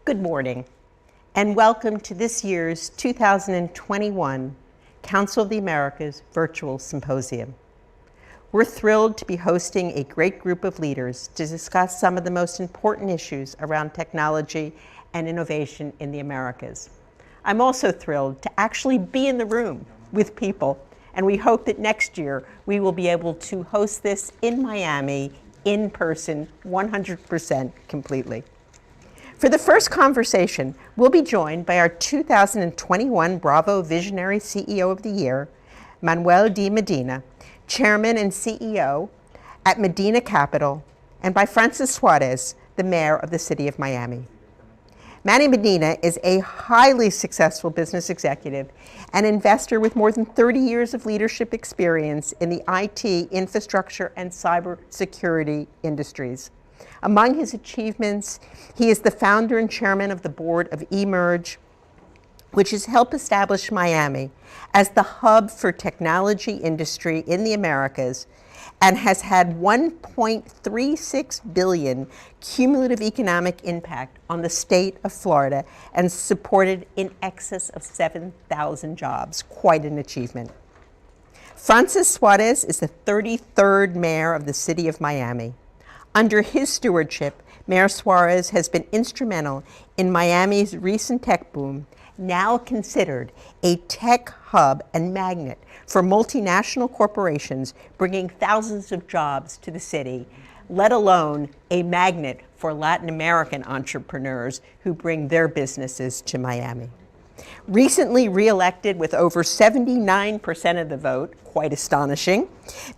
Good morning, and welcome to this year's 2021 Council of the Americas Virtual Symposium. We're thrilled to be hosting a great group of leaders to discuss some of the most important issues around technology and innovation in the Americas. I'm also thrilled to actually be in the room with people, and we hope that next year we will be able to host this in Miami, in person, 100% completely. For the first conversation, we'll be joined by our 2021 Bravo Visionary CEO of the Year, Manuel de Medina, Chairman and CEO at Medina Capital, and by Francis Suarez, the Mayor of the City of Miami. Manny Medina is a highly successful business executive and investor with more than 30 years of leadership experience in the IT, infrastructure, and cybersecurity industries. Among his achievements, he is the founder and chairman of the board of eMerge, which has helped establish Miami as the hub for technology industry in the Americas and has had 1.36 billion cumulative economic impact on the state of Florida and supported in excess of 7,000 jobs. Quite an achievement. Francis Suarez is the 33rd mayor of the city of Miami. Under his stewardship, Mayor Suarez has been instrumental in Miami's recent tech boom, now considered a tech hub and magnet for multinational corporations, bringing thousands of jobs to the city, let alone a magnet for Latin American entrepreneurs who bring their businesses to Miami. Recently re-elected with over 79% of the vote, quite astonishing,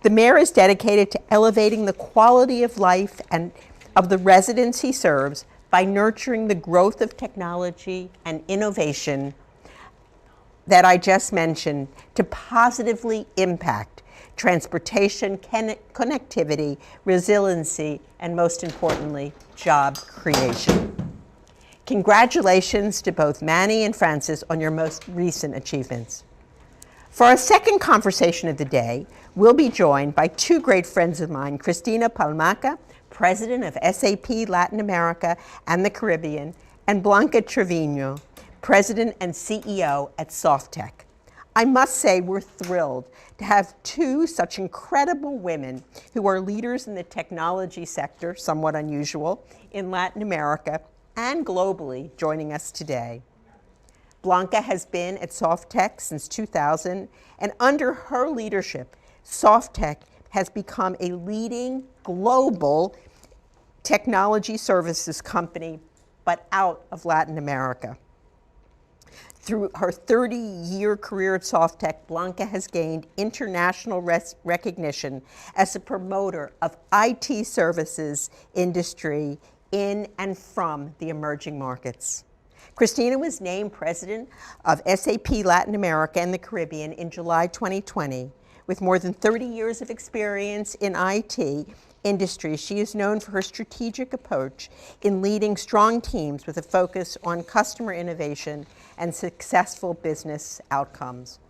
the mayor is dedicated to elevating the quality of life and of the residents he serves by nurturing the growth of technology and innovation that I just mentioned to positively impact transportation, connectivity, resiliency, and most importantly, job creation. Congratulations to both Manny and Francis on your most recent achievements. For our second conversation of the day, we'll be joined by two great friends of mine, Cristina Palmaca, President of SAP Latin America and the Caribbean, and Blanca Trevino, President and CEO at Softech. I must say we're thrilled to have two such incredible women who are leaders in the technology sector, somewhat unusual, in Latin America and globally joining us today. Blanca has been at Softech since 2000, and under her leadership, Softech has become a leading global technology services company, but out of Latin America. Through her 30-year career at Softech, Blanca has gained international recognition as a promoter of IT services industry in and from the emerging markets. Cristina was named president of SAP Latin America and the Caribbean in July 2020. With more than 30 years of experience in IT industry, she is known for her strategic approach in leading strong teams with a focus on customer innovation and successful business outcomes.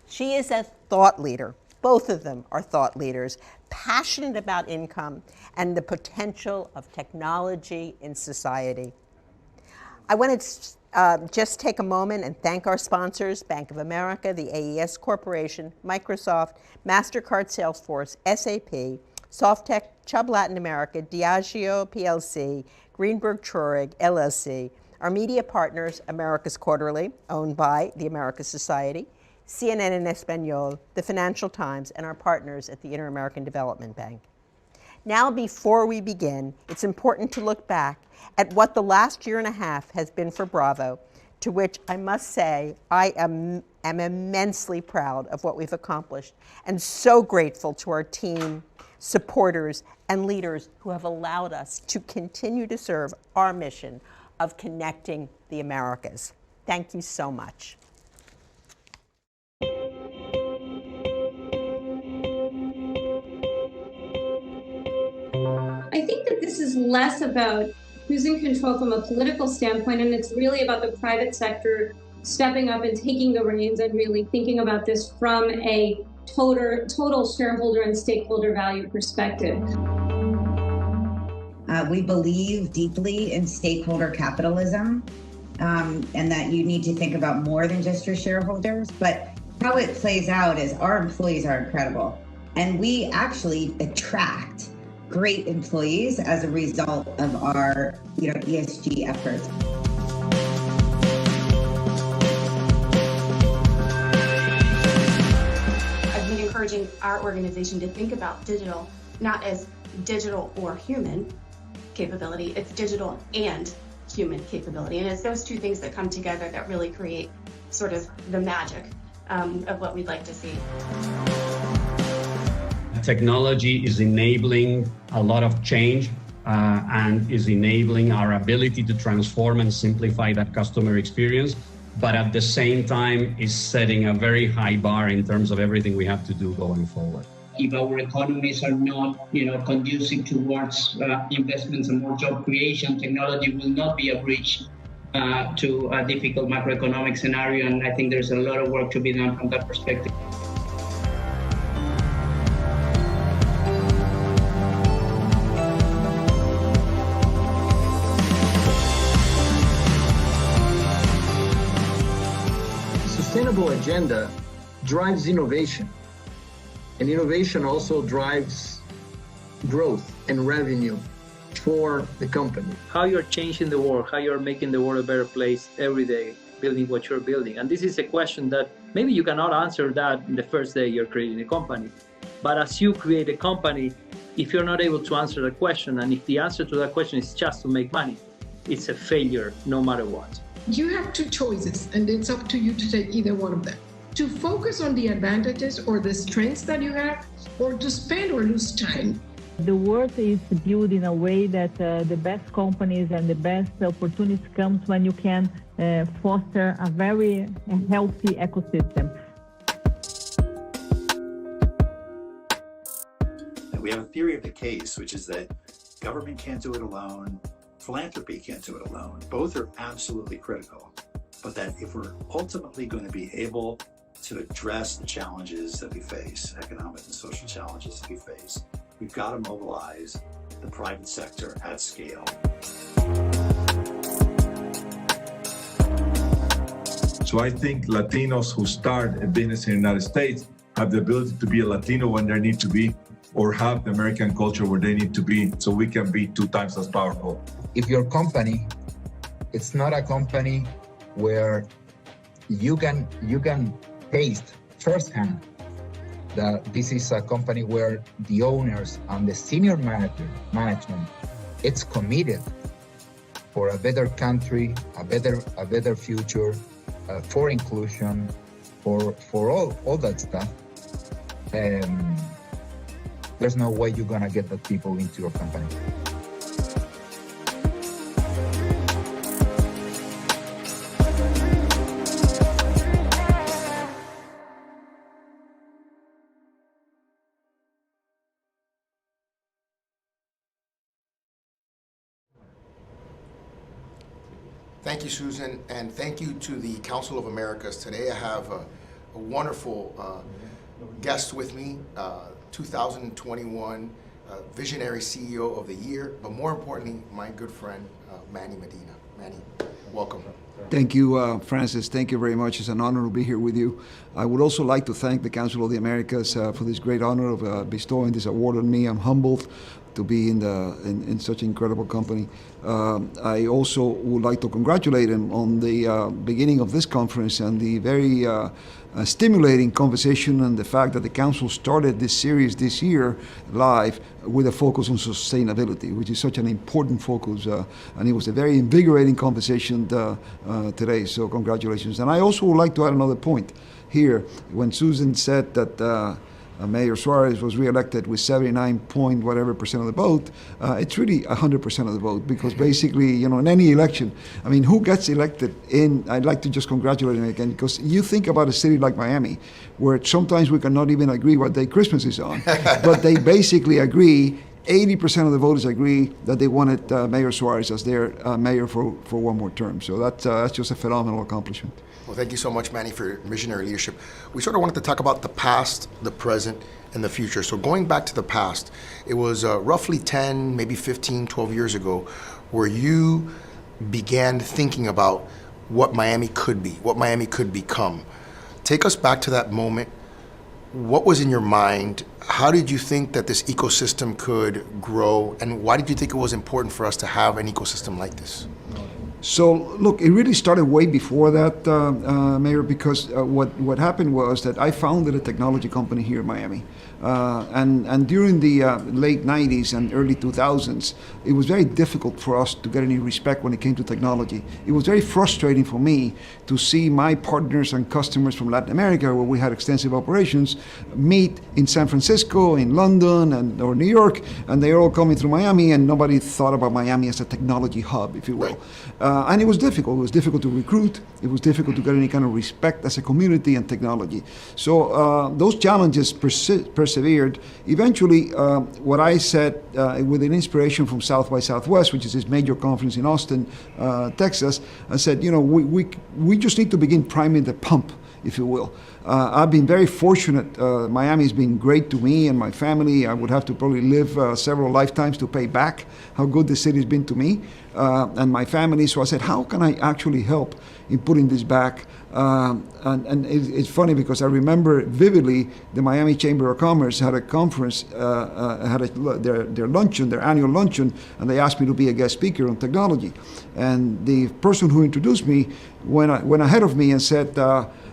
She is a thought leader. Both of them are thought leaders, passionate about income and the potential of technology in society. I want to just take a moment and thank our sponsors, Bank of America, the AES Corporation, Microsoft, MasterCard Salesforce, SAP, Softech, Chubb Latin America, Diageo PLC, Greenberg Traurig LLC, our media partners, America's Quarterly, owned by the Americas Society, CNN en Español, the Financial Times, and our partners at the Inter-American Development Bank. Now, before we begin, it's important to look back at what the last year and a half has been for Bravo, to which I must say I am immensely proud of what we've accomplished and so grateful to our team, supporters, and leaders who have allowed us to continue to serve our mission of connecting the Americas. Thank you so much. I think that this is less about who's in control from a political standpoint, and it's really about the private sector stepping up and taking the reins and really thinking about this from a total shareholder and stakeholder value perspective. We believe deeply in stakeholder capitalism, and that you need to think about more than just your shareholders. But how it plays out is our employees are incredible, and we actually attract great employees as a result of our ESG efforts. I've been encouraging our organization to think about digital not as digital or human capability, it's digital and human capability. And it's those two things that come together that really create sort of the magic of what we'd like to see. Technology is enabling a lot of change and is enabling our ability to transform and simplify that customer experience, but at the same time is setting a very high bar in terms of everything we have to do going forward. If our economies are not, conducive towards investments and more job creation, technology will not be a bridge to a difficult macroeconomic scenario, and I think there's a lot of work to be done from that perspective. Sustainable agenda drives innovation, and innovation also drives growth and revenue for the company. How you're changing the world, how you're making the world a better place every day, building what you're building. And this is a question that maybe you cannot answer that in the first day you're creating a company. But as you create a company, if you're not able to answer the question, and if the answer to that question is just to make money, it's a failure no matter what. You have two choices, and it's up to you to take either one of them. To focus on the advantages or the strengths that you have, or to spend or lose time. The world is built in a way that the best companies and the best opportunities comes when you can foster a very healthy ecosystem. And we have a theory of the case, which is that government can't do it alone, philanthropy can't do it alone. Both are absolutely critical, but that if we're ultimately going to be able to address the challenges that we face, economic and social challenges that we face, we've got to mobilize the private sector at scale. So I think Latinos who start a business in the United States have the ability to be a Latino when they need to be, or have the American culture where they need to be, so we can be 2 times as powerful. If your company, it's not a company where you can taste firsthand that this is a company where the owners and the senior management, it's committed for a better country, a better future, for inclusion, for all that stuff. There's no way you're gonna get the people into your company. Thank you, Susan, and thank you to the Council of Americas. Today I have a wonderful guest with me, 2021 Visionary CEO of the Year, but more importantly, my good friend, Manny Medina. Manny, welcome. Thank you, Francis. Thank you very much. It's an honor to be here with you. I would also like to thank the Council of the Americas for this great honor of bestowing this award on me. I'm humbled to be in such an incredible company. I also would like to congratulate him on the beginning of this conference and the very stimulating conversation and the fact that the Council started this series this year live with a focus on sustainability, which is such an important focus, and it was a very invigorating conversation today, so congratulations. And I also would like to add another point here. When Susan said that Mayor Suarez was reelected with 79% of the vote, it's really 100% of the vote, because basically, in any election, I mean, who gets elected in, I'd like to just congratulate him again, because you think about a city like Miami, where sometimes we cannot even agree what day Christmas is on, but they basically agree, 80% of the voters agree that they wanted Mayor Suarez as their mayor for one more term. So that's just a phenomenal accomplishment. Well, thank you so much, Manny, for your visionary leadership. We sort of wanted to talk about the past, the present, and the future. So going back to the past, it was roughly 10, maybe 15, 12 years ago, where you began thinking about what Miami could be, what Miami could become. Take us back to that moment. What was in your mind? How did you think that this ecosystem could grow? And why did you think it was important for us to have an ecosystem like this? So look, it really started way before that, Mayor, because what happened was that I founded a technology company here in Miami. And during the late 90s and early 2000s, it was very difficult for us to get any respect when it came to technology. It was very frustrating for me to see my partners and customers from Latin America, where we had extensive operations, meet in San Francisco, in London, or New York, and they're all coming through Miami, and nobody thought about Miami as a technology hub, if you will. And it was difficult. It was difficult to recruit. It was difficult to get any kind of respect as a community and technology. So those challenges persevered. Eventually, what I said, with an inspiration from South by Southwest, which is this major conference in Austin, Texas, I said, we just need to begin priming the pump, if you will. I've been very fortunate. Miami's been great to me and my family. I would have to probably live several lifetimes to pay back how good the city's been to me and my family. So I said, how can I actually help in putting this back? And it's funny because I remember vividly the Miami Chamber of Commerce had a conference, had their luncheon, their annual luncheon, and they asked me to be a guest speaker on technology. And the person who introduced me went ahead of me and said,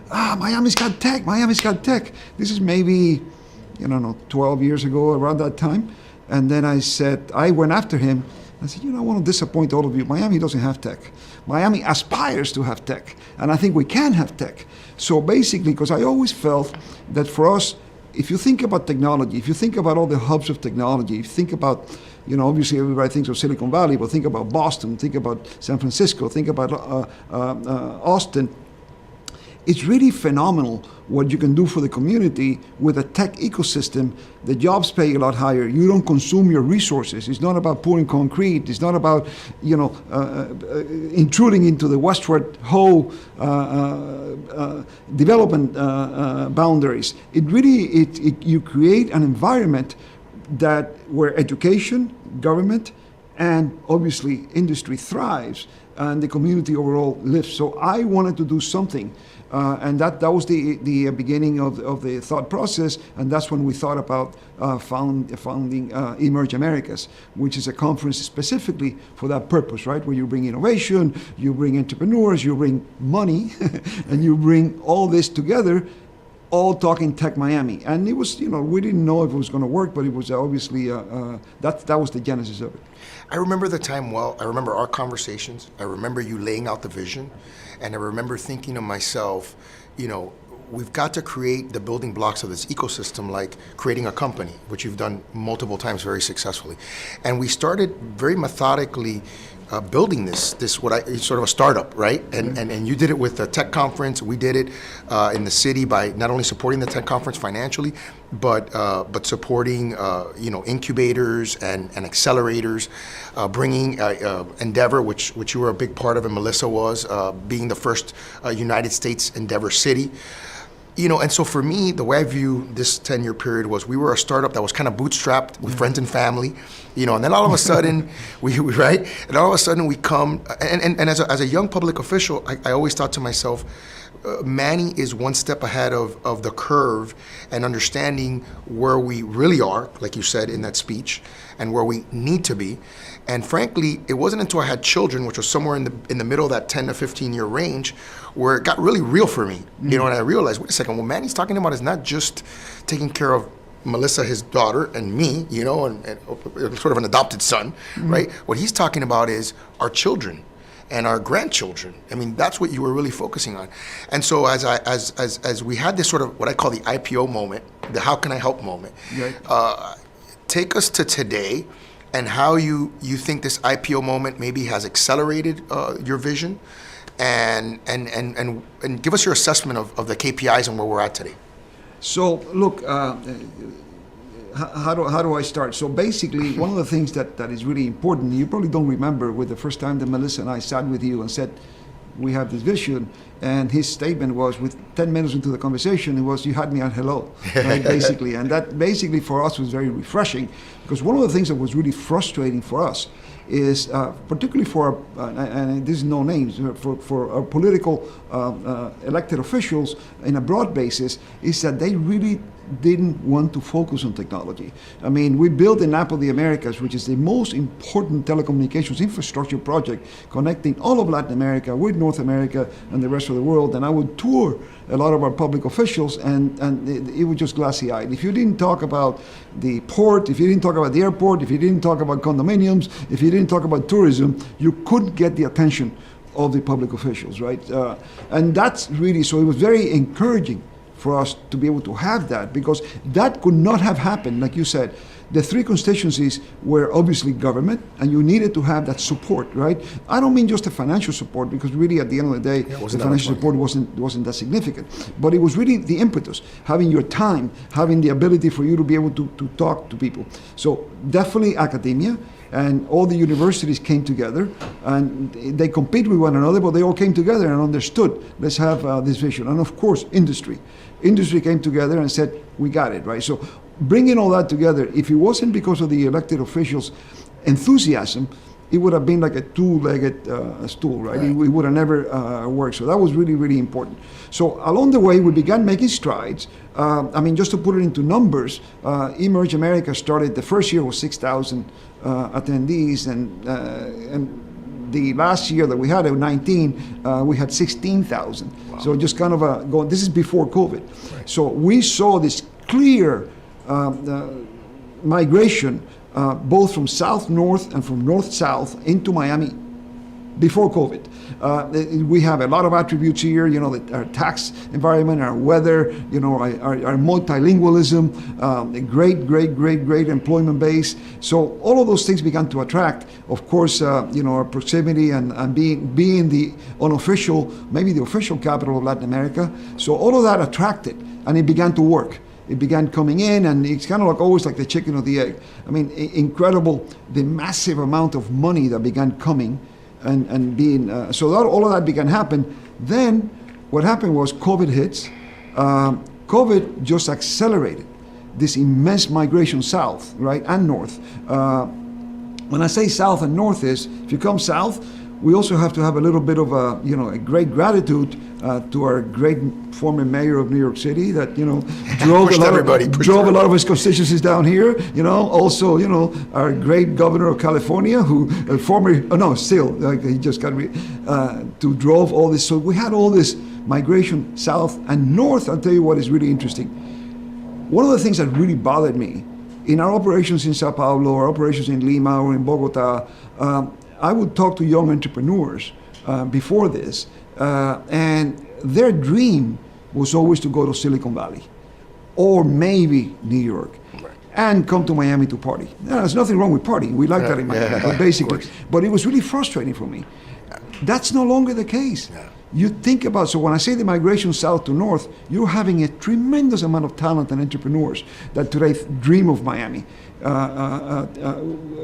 Miami's got tech, Miami's got tech. This is maybe, 12 years ago, around that time. And then I went after him. I said, I want to disappoint all of you. Miami doesn't have tech. Miami aspires to have tech. And I think we can have tech. So basically, because I always felt that for us, if you think about technology, if you think about all the hubs of technology, if you think about, obviously everybody thinks of Silicon Valley, but think about Boston, think about San Francisco, think about Austin. It's really phenomenal what you can do for the community with a tech ecosystem. The jobs pay a lot higher. You don't consume your resources. It's not about pouring concrete. It's not about, intruding into the westward whole development boundaries. It really, you create an environment where education, government, and obviously industry thrives, and the community overall lives. So I wanted to do something. And that was the beginning of the thought process, and that's when we thought about founding Emerge Americas, which is a conference specifically for that purpose, right? Where you bring innovation, you bring entrepreneurs, you bring money, and you bring all this together, all talking Tech Miami. And it was, we didn't know if it was going to work, but it was obviously, that was the genesis of it. I remember the time well. I remember our conversations. I remember you laying out the vision. And I remember thinking to myself, we've got to create the building blocks of this ecosystem, like creating a company, which you've done multiple times very successfully. And we started very methodically building this sort of a startup, right? And you did it with the tech conference. We did it in the city by not only supporting the tech conference financially, but supporting incubators and accelerators, bringing Endeavor, which you were a big part of, and Melissa was, being the first United States Endeavor city. And so for me, the way I view this 10-year period was we were a startup that was kind of bootstrapped with friends and family, and then all of a sudden, right? And all of a sudden we come, and as a young public official, I always thought to myself, Manny is one step ahead of the curve and understanding where we really are, like you said in that speech, and where we need to be. And frankly, it wasn't until I had children, which was somewhere in the middle of that 10 to 15 year range, where it got really real for me. And I realized, wait a second, what Manny's talking about is not just taking care of Melissa, his daughter, and me, and sort of an adopted son, right? What he's talking about is our children and our grandchildren. I mean, that's what you were really focusing on. And so as we had this sort of what I call the IPO moment, the how can I help moment, right. Take us to today and how you think this IPO moment maybe has accelerated your vision, and give us your assessment of the KPIs and where we're at today. So look, how do I start? So basically, one of the things that is really important, you probably don't remember with the first time that Melissa and I sat with you and said, we have this vision. And his statement was, with 10 minutes into the conversation, it was, you had me at hello, right, basically. And that basically for us was very refreshing, because one of the things that was really frustrating for us is, particularly for, and this is no names, for our political elected officials in a broad basis, is that they really didn't want to focus on technology. I mean, we built the Map of the Americas, which is the most important telecommunications infrastructure project connecting all of Latin America with North America and the rest of the world. And I would tour a lot of our public officials, and it was just glassy-eyed. If you didn't talk about the port, if you didn't talk about the airport, if you didn't talk about condominiums, if you didn't talk about tourism, you couldn't get the attention of the public officials, right? And that's really, so it was very encouraging for us to be able to have that, because that could not have happened, like you said. The three constituencies were obviously government, and you needed to have that support, right? I don't mean just the financial support, because really at the end of the day, the financial support wasn't that significant. But it was really the impetus, having your time, having the ability for you to be able to talk to people. So definitely academia, and all the universities came together, and they compete with one another, but they all came together and understood, let's have this vision. And of course, industry. Industry came together and said, we got it, right? So bringing all that together, if it wasn't because of the elected officials' enthusiasm, it would have been like a two-legged stool, right? It would have never worked. So that was really, really important. So along the way, we began making strides. I mean, just to put it into numbers, Emerge America started, the first year was 6,000 attendees, and the last year that we had, 19, we had 16,000. Wow. So just kind of going, this is before COVID. Right. So we saw this clear migration, both from south-north and from north-south into Miami before COVID. We have a lot of attributes here, you know, our tax environment, our weather, you know, our multilingualism, a great employment base. So all of those things began to attract, of course, you know, our proximity and being the unofficial, maybe the official capital of Latin America. So all of that attracted, and it began to work. It began coming in, and it's kind of like always like the chicken or the egg. I mean, incredible, the massive amount of money that began coming and being, so that, all of that began to happen. Then what happened was COVID hits. COVID just accelerated this immense migration south, right, and north. When I say south and north is, if you come south, we also have to have a little bit of a, you know, a great gratitude to our great former mayor of New York City that, you know, drove a lot of his constituencies down here. You know, also, you know, our great governor of California, who he just got to drove all this. So we had all this migration south and north. I'll tell you what is really interesting. One of the things that really bothered me in our operations in Sao Paulo, our operations in Lima or in Bogota, I would talk to young entrepreneurs before this, and their dream was always to go to Silicon Valley or maybe New York and come to Miami to party. Now, there's nothing wrong with partying. We like that in Miami, but basically. But it was really frustrating for me. That's no longer the case. Yeah. You think about, so when I say the migration south to north, you're having a tremendous amount of talent and entrepreneurs that today dream of Miami,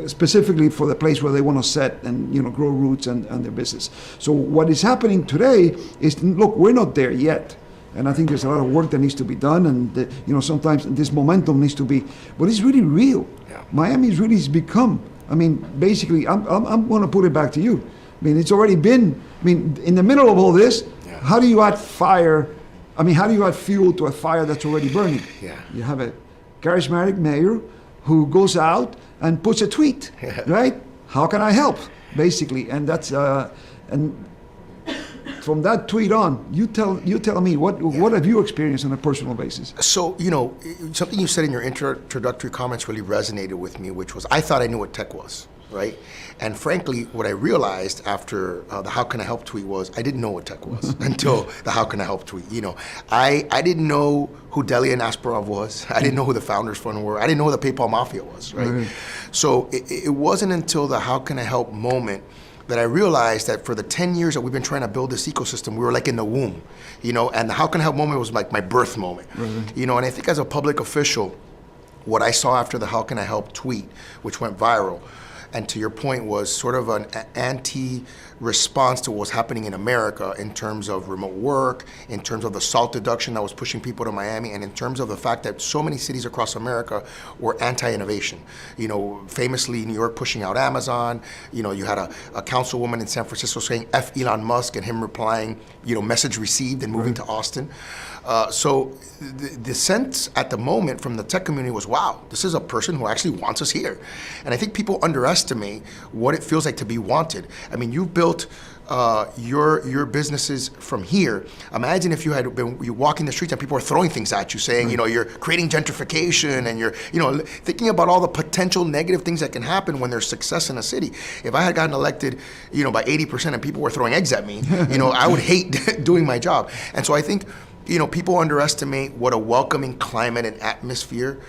specifically for the place where they want to set and, you know, grow roots and their business. So what is happening today is, look, we're not there yet. And I think there's a lot of work that needs to be done, and you know, sometimes this momentum needs to be, but it's really real. Yeah. Miami really has become, I mean, basically, I'm going to put it back to you. I mean, it's already been, I mean, in the middle of all this, how do you add fire? I mean, how do you add fuel to a fire that's already burning? Yeah. You have a charismatic mayor who goes out and puts a tweet, right? How can I help? Basically, and that's, and from that tweet on, you tell me what have you experienced on a personal basis? So, you know, something you said in your introductory comments really resonated with me, which was, I thought I knew what tech was, right? And frankly, what I realized after the How Can I Help tweet was, I didn't know what tech was until the How Can I Help tweet. You know, I didn't know who Delia and Asperov was. I didn't know who the Founders Fund were. I didn't know who the PayPal Mafia was, right? Mm-hmm. So it wasn't until the How Can I Help moment that I realized that for the 10 years that we've been trying to build this ecosystem, we were like in the womb, you know, and the How Can I Help moment was like my birth moment, you know, and I think as a public official, what I saw after the How Can I Help tweet, which went viral, and to your point was sort of an anti-response to what's happening in America in terms of remote work, in terms of the SALT deduction that was pushing people to Miami, and in terms of the fact that so many cities across America were anti-innovation. You know, famously New York pushing out Amazon. You know, you had a councilwoman in San Francisco saying F Elon Musk and him replying, you know, message received, and moving to Austin. So the sense at the moment from the tech community was, wow, this is a person who actually wants us here. And I think people underestimate what it feels like to be wanted. I mean, you've built your businesses from here. Imagine if you had been you walking the streets and people are throwing things at you, saying, you know, you're creating gentrification, and you're, you know, thinking about all the potential negative things that can happen when there's success in a city. If I had gotten elected, you know, by 80% and people were throwing eggs at me, you know, I would hate doing my job. And so I think, you know, people underestimate what a welcoming climate and atmosphere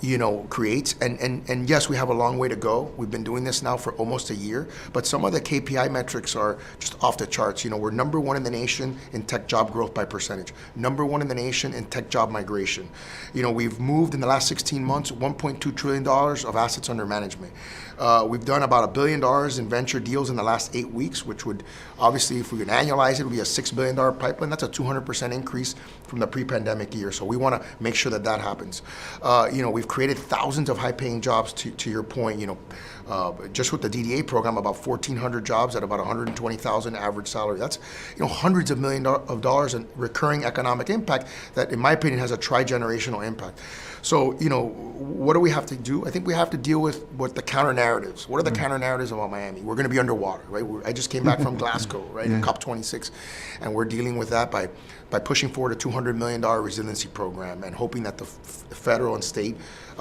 you know, creates. And yes, we have a long way to go. We've been doing this now for almost a year, but some of the KPI metrics are just off the charts. You know, we're #1 in the nation in tech job growth by percentage, #1 in the nation in tech job migration. You know, we've moved in the last 16 months $1.2 trillion of assets under management. We've done about $1 billion in venture deals in the last 8 weeks, which would obviously, if we could annualize it, would be a $6 billion pipeline. That's a 200% increase from the pre-pandemic year. So we want to make sure that that happens. You know, we've created thousands of high-paying jobs. To your point, you know, just with the DDA program, about 1,400 jobs at about 120,000 average salary. That's, you know, hundreds of millions of dollars in recurring economic impact that, in my opinion, has a tri-generational impact. So, you know, what do we have to do? I think we have to deal with what the counter-narratives. What are the counter-narratives about Miami? We're going to be underwater, right? I just came back from Glasgow, right, COP26, and we're dealing with that by pushing forward a $200 million resiliency program and hoping that the federal and state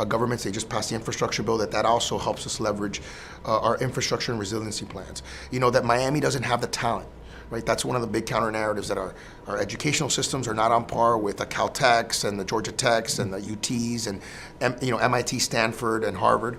governments, they just passed the infrastructure bill, that also helps us leverage our infrastructure and resiliency plans. You know, that Miami doesn't have the talent. Right, that's one of the big counter-narratives, that our educational systems are not on par with the Caltechs and the Georgia Techs and the UTs and, you know, MIT, Stanford, and Harvard.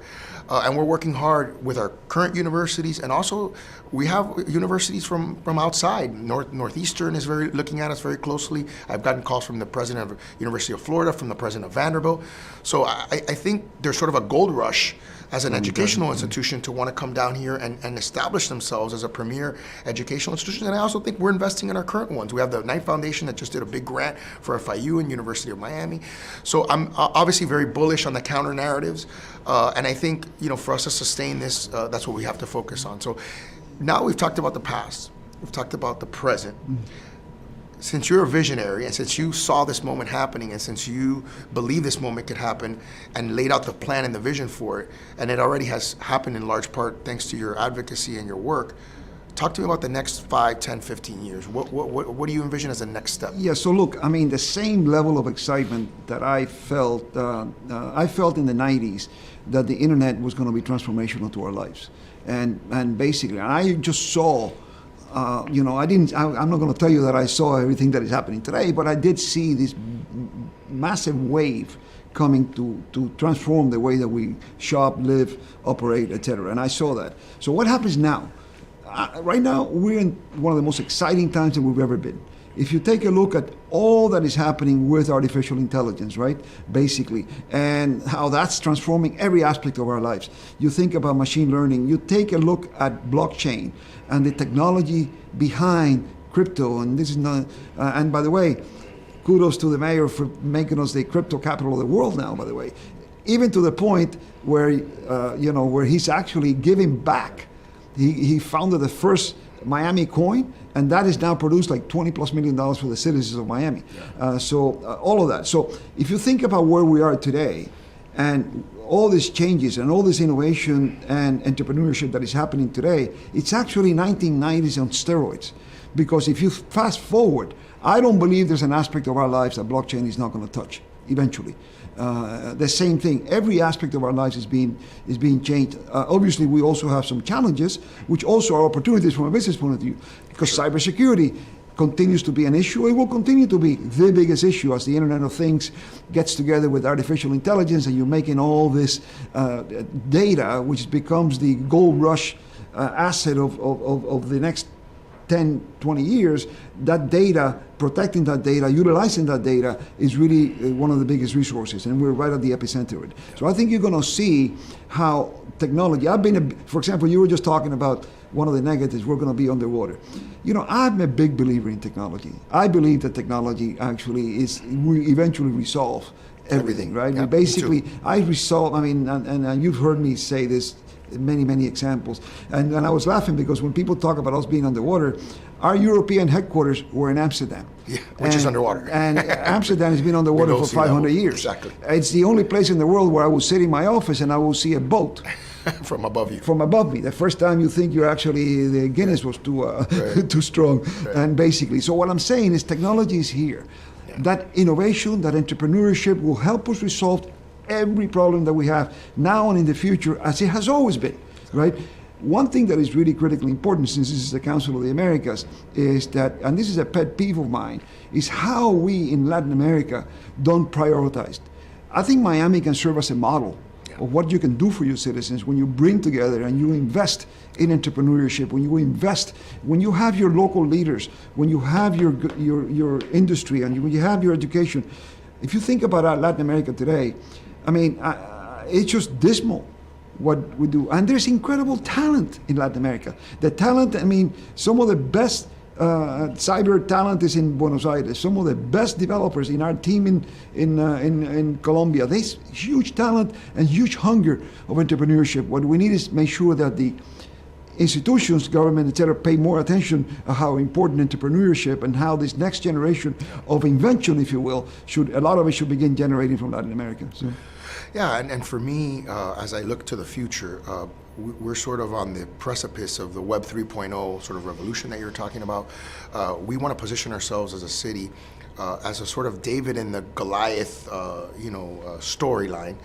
And we're working hard with our current universities, and also we have universities from outside. Northeastern is looking at us very closely. I've gotten calls from the president of University of Florida, from the president of Vanderbilt. So I think there's sort of a gold rush as an educational institution to want to come down here and establish themselves as a premier educational institution. And I also think we're investing in our current ones. We have the Knight Foundation that just did a big grant for FIU and University of Miami. So I'm obviously very bullish on the counter narratives. And I think, you know, for us to sustain this, that's what we have to focus on. So now we've talked about the past, we've talked about the present. Since you're a visionary, and since you saw this moment happening, and since you believe this moment could happen and laid out the plan and the vision for it, and it already has happened in large part thanks to your advocacy and your work, talk to me about the next 5, 10, 15 years. What do you envision as the next step? Yeah, so look, I mean, the same level of excitement that I felt in the 90s that the internet was going to be transformational to our lives. And basically, I just saw, you know, I'm not going to tell you that I saw everything that is happening today, but I did see this massive wave coming to transform the way that we shop, live, operate, etc. And I saw that. So what happens now? Right now, we're in one of the most exciting times that we've ever been. If you take a look at all that is happening with artificial intelligence, right, basically, and how that's transforming every aspect of our lives. You think about machine learning, you take a look at blockchain and the technology behind crypto, and this is not, and by the way, kudos to the mayor for making us the crypto capital of the world now, by the way, even to the point where, you know, where he's actually giving back. He founded the first Miami coin, and that is now produced like $20+ million for the citizens of Miami. So all of that. So if you think about where we are today, and all these changes and all this innovation and entrepreneurship that is happening today, it's actually 1990s on steroids. Because if you fast forward, I don't believe there's an aspect of our lives that blockchain is not going to touch eventually. The same thing. Every aspect of our lives is being changed. Obviously, we also have some challenges, which also are opportunities from a business point of view, because cybersecurity continues to be an issue. It will continue to be the biggest issue as the Internet of Things gets together with artificial intelligence, and you're making all this data, which becomes the gold rush asset of the next 10, 20 years. That data, protecting that data, utilizing that data is really one of the biggest resources, and we're right at the epicenter of it. So I think you're going to see how technology. For example, you were just talking about one of the negatives, we're going to be underwater. I'm a big believer in technology. I believe that technology actually will eventually resolve everything, right? Yeah, basically, and you've heard me say this, many examples. And I was laughing because when people talk about us being underwater, our European headquarters were in Amsterdam. Yeah, which is underwater. And Amsterdam has been underwater for 500 years. Exactly. It's the only place in the world where I will sit in my office and I will see a boat. From above you. From above me. The first time you think the Guinness was too strong. Right. And basically, so what I'm saying is technology is here. Yeah. That innovation, that entrepreneurship will help us resolve every problem that we have now and in the future, as it has always been, right? One thing that is really critically important, since this is the Council of the Americas, is that, and this is a pet peeve of mine, is how we in Latin America don't prioritize. I think Miami can serve as a model of what you can do for your citizens when you bring together and you invest in entrepreneurship, when you have your local leaders, when you have your industry, and when you have your education. If you think about Latin America today, it's just dismal what we do. And there's incredible talent in Latin America. The talent, some of the best cyber talent is in Buenos Aires. Some of the best developers in our team in Colombia. There's huge talent and huge hunger of entrepreneurship. What we need is make sure that the institutions, government, etc., pay more attention to how important entrepreneurship and how this next generation of invention, if you will, a lot of it should begin generating from Latin America. So. Yeah, and for me, as I look to the future, we're sort of on the precipice of the Web 3.0 sort of revolution that you're talking about. We want to position ourselves as a city as a sort of David and the Goliath, storyline.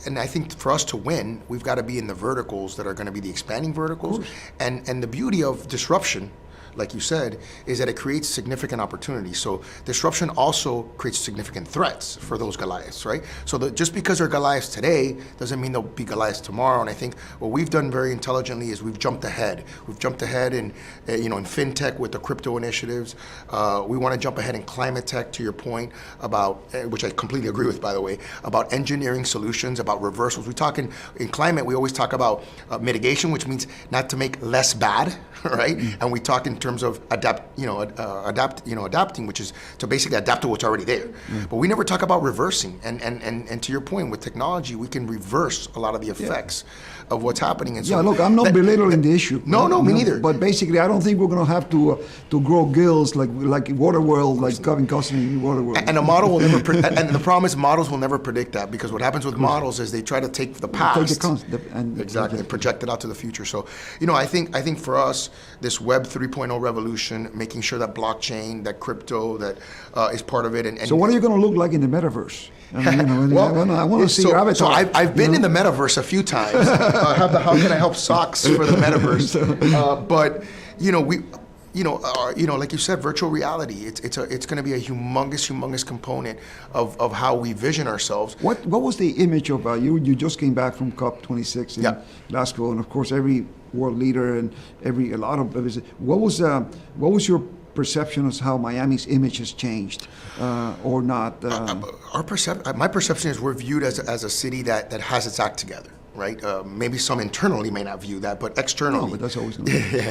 And I think for us to win, we've got to be in the verticals that are going to be the expanding verticals. And the beauty of disruption, like you said, is that it creates significant opportunities. So disruption also creates significant threats for those Goliaths, right? So just because they're Goliaths today doesn't mean they'll be Goliaths tomorrow. And I think what we've done very intelligently is we've jumped ahead. We've jumped ahead in fintech with the crypto initiatives. We want to jump ahead in climate tech, to your point, about, which I completely agree with, by the way, about engineering solutions, about reversals. We talk in climate, we always talk about mitigation, which means not to make less bad, right? And we talk in terms of adapting, which is to basically adapt to what's already there. But we never talk about reversing. And to your point, with technology, we can reverse a lot of the effects of what's happening. And so look, I'm not belittling the issue. No, me neither. But basically, I don't think we're going to have to grow gills like Waterworld, like Kevin Costner in Waterworld. And a model will never. And the problem is, models will never predict that, because what happens with models is they try to take the past, and project it out to the future. So, I think for us, this Web 3.0 revolution, making sure that blockchain, that crypto, that is part of it. And so, what are you going to look like in the metaverse? I want to see your avatar. So I've been in the metaverse a few times. I have the How Can I Help socks for the metaverse. But like you said, virtual reality. It's going to be a humongous component of how we vision ourselves. What was the image of you? You just came back from COP26 in Glasgow, and of course every world leader and a lot of what was your perception of how Miami's image has changed, or not? My perception is we're viewed as a city that has its act together, right? Maybe some internally may not view that, but externally. No, but that's always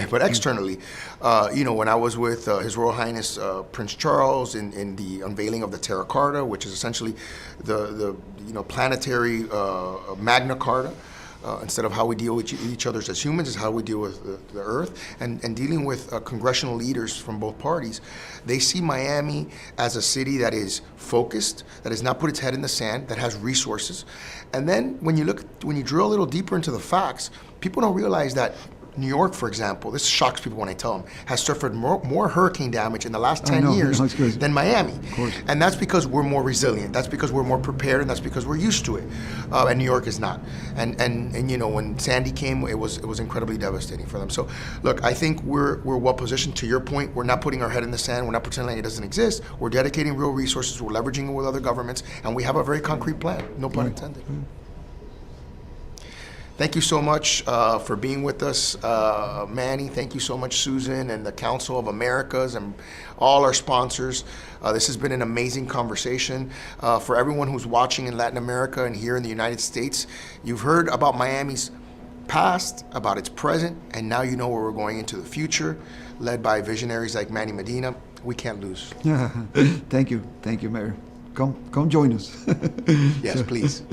but externally, when I was with His Royal Highness Prince Charles in the unveiling of the Terra Carta, which is essentially the planetary Magna Carta. Instead of how we deal with each other as humans, is how we deal with the earth, and dealing with congressional leaders from both parties. They see Miami as a city that is focused, that has not put its head in the sand, that has resources. And then when you drill a little deeper into the facts, people don't realize that New York, for example, this shocks people when I tell them, has suffered more hurricane damage in the last 10 years than Miami. And that's because we're more resilient. That's because we're more prepared, and that's because we're used to it. And New York is not. And when Sandy came, it was incredibly devastating for them. So, look, I think we're well positioned. To your point, we're not putting our head in the sand. We're not pretending like it doesn't exist. We're dedicating real resources. We're leveraging it with other governments, and we have a very concrete plan. No pun intended. Thank you so much for being with us, Manny. Thank you so much, Susan, and the Council of Americas, and all our sponsors. This has been an amazing conversation. For everyone who's watching in Latin America and here in the United States, you've heard about Miami's past, about its present, and now you know where we're going into the future, led by visionaries like Manny Medina. We can't lose. Thank you, Mayor. Come join us. Yes, please.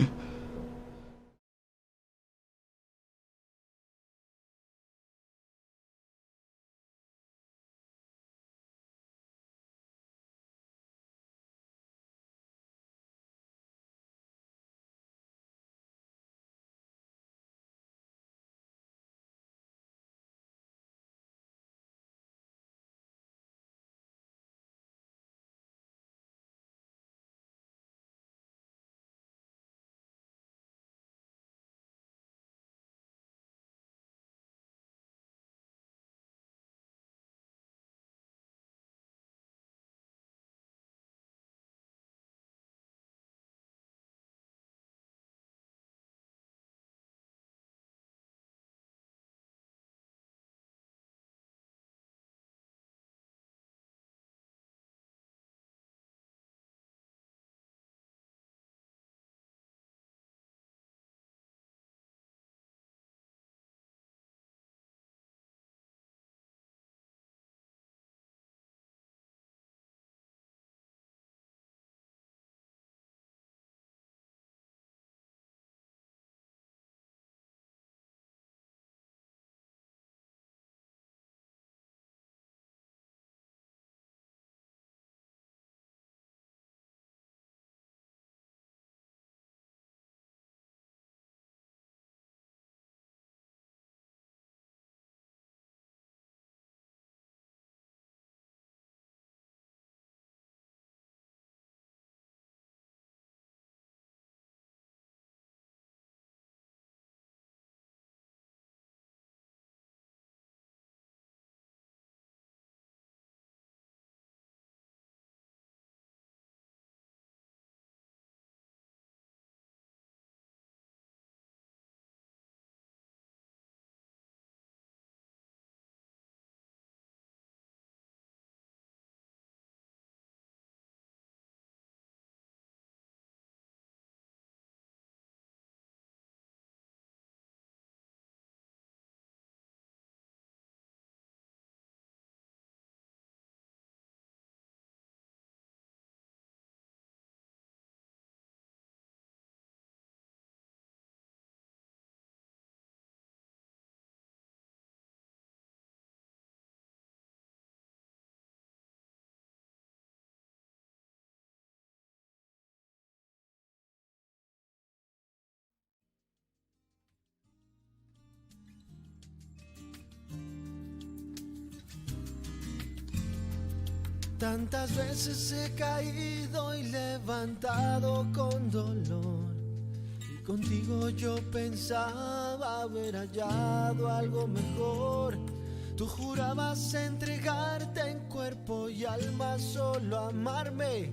Tantas veces he caído y levantado con dolor, y contigo yo pensaba haber hallado algo mejor. Tú jurabas entregarte en cuerpo y alma, solo amarme,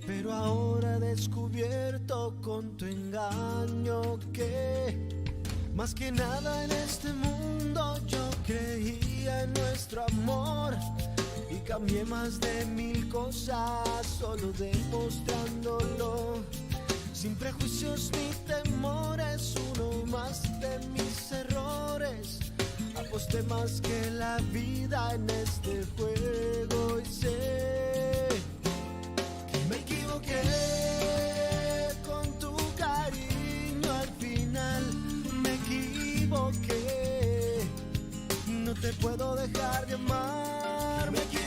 pero ahora he descubierto con tu engaño que más que nada en este mundo yo creía en nuestro amor. Y cambié más de 1000 cosas solo demostrándolo. Sin prejuicios ni temores, uno más de mis errores. Aposté más que la vida en este juego y sé que me equivoqué con tu cariño. Al final me equivoqué. No te puedo dejar de amar. Me equivoqué.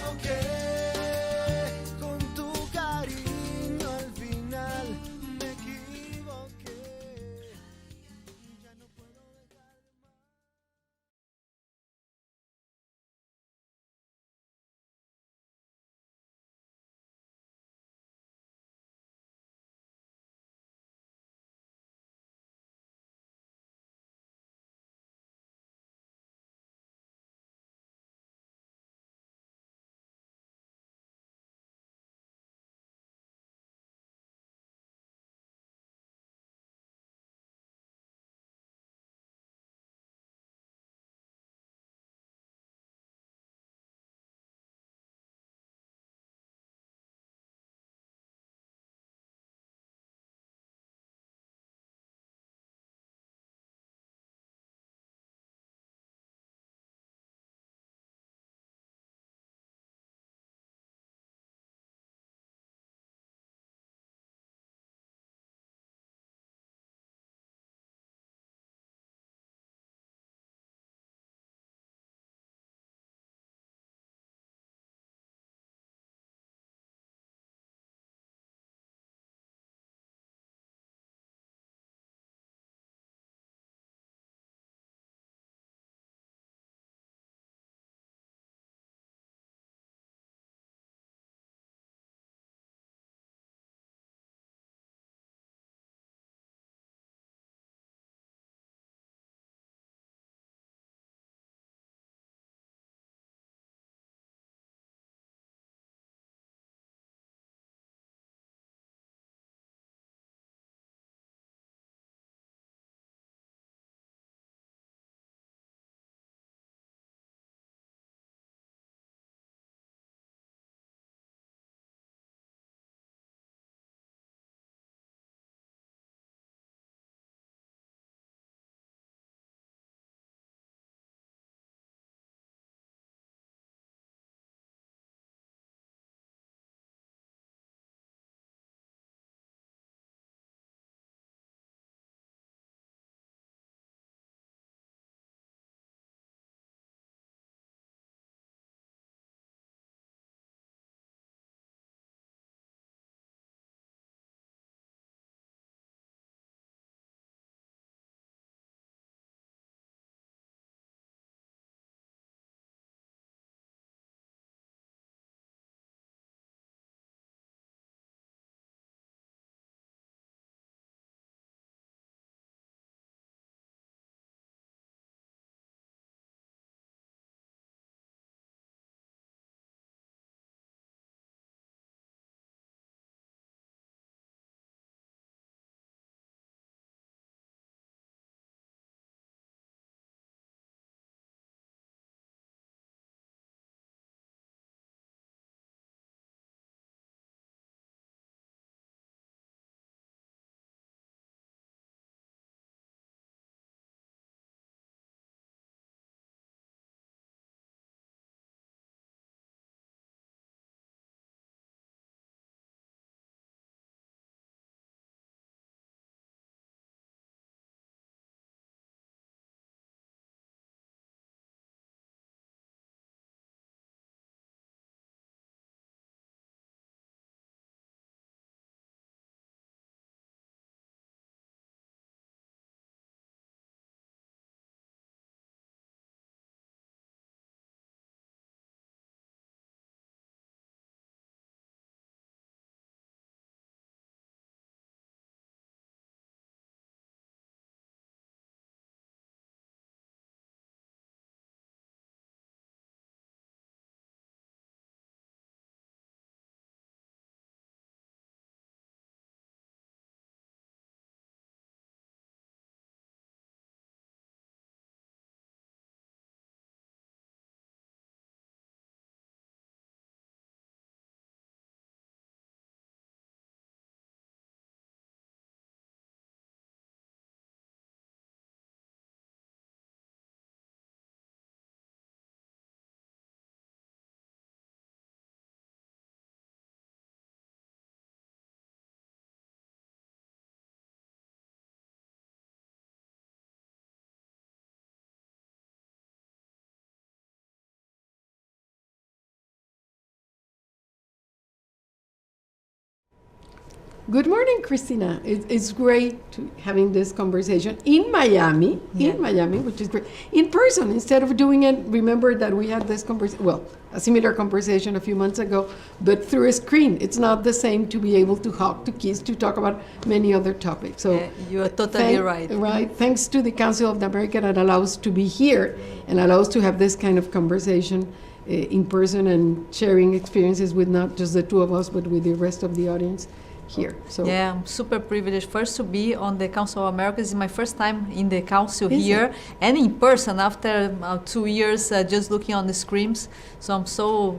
Good morning, Christina. It's great having this conversation in Miami, which is great. In person, instead of doing it, remember that we had this a similar conversation a few months ago, but through a screen. It's not the same to be able to hug, to kiss, to talk about many other topics. So you are totally right. Right. Thanks to the Council of America that allows to be here and allows to have this kind of conversation in person and sharing experiences with not just the two of us, but with the rest of the audience here. So yeah, I'm super privileged first to be on the Council of America. It's my first time in the council here and in person after 2 years just looking on the screens. So I'm so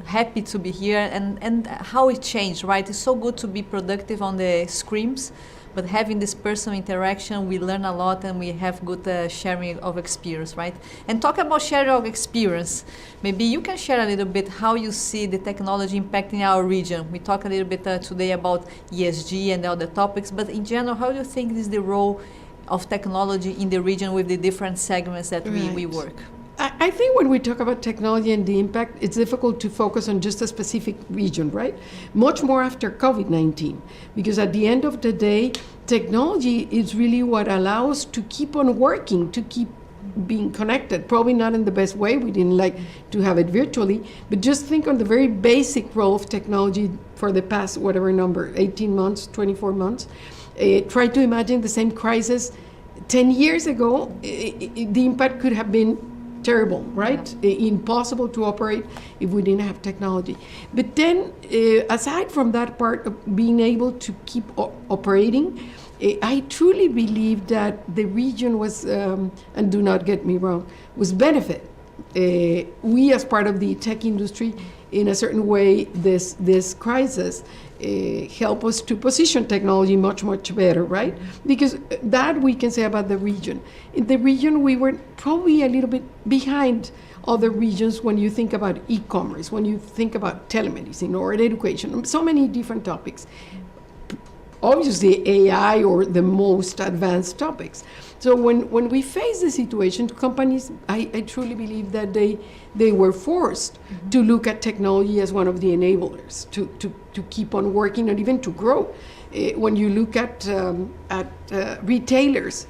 happy to be here and how it changed, right? It's so good to be productive on the screens, but having this personal interaction, we learn a lot and we have good sharing of experience, right? And talk about sharing of experience. Maybe you can share a little bit how you see the technology impacting our region. We talked a little bit today about ESG and other topics, but in general, how do you think is the role of technology in the region with the different segments that we work? I think when we talk about technology and the impact, it's difficult to focus on just a specific region, right? Much more after COVID-19, because at the end of the day, technology is really what allows to keep on working, to keep being connected. Probably not in the best way. We didn't like to have it virtually, but just think on the very basic role of technology for the past, whatever number, 18 months, 24 months. Try to imagine the same crisis 10 years ago. The impact could have been terrible, right? Impossible to operate if we didn't have technology. But then, aside from that part of being able to keep operating, I truly believe that the region was, and do not get me wrong, was benefit. We, as part of the tech industry, in a certain way, this crisis help us to position technology much, much better, right? Because that we can say about the region. In the region, we were probably a little bit behind other regions when you think about e-commerce, when you think about telemedicine or education, so many different topics. Obviously, AI or the most advanced topics. So when we face the situation, companies, I truly believe that they were forced to look at technology as one of the enablers to keep on working and even to grow. When you look at retailers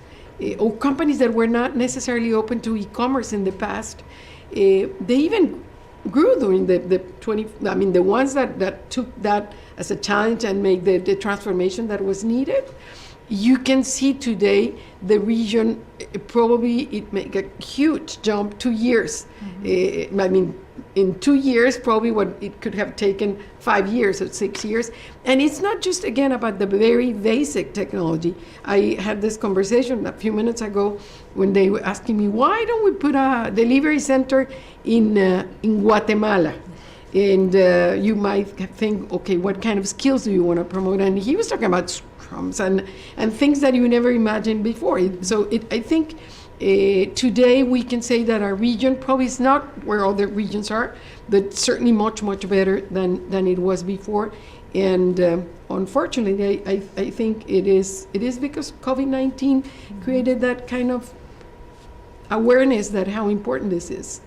or companies that were not necessarily open to e-commerce in the past, they even grew during the ones that took that as a challenge and make the transformation that was needed. You can see today the region probably it make a huge jump 2 years. In 2 years, probably what it could have taken 5 years or 6 years. And it's not just, again, about the very basic technology. I had this conversation a few minutes ago when they were asking me, why don't we put a delivery center in Guatemala? And you might think, okay, what kind of skills do you want to promote? And he was talking about scrums and things that you never imagined before. I think today we can say that our region probably is not where other regions are, but certainly much, much better than it was before. And unfortunately, I think it is because COVID-19 created that kind of awareness that how important this is.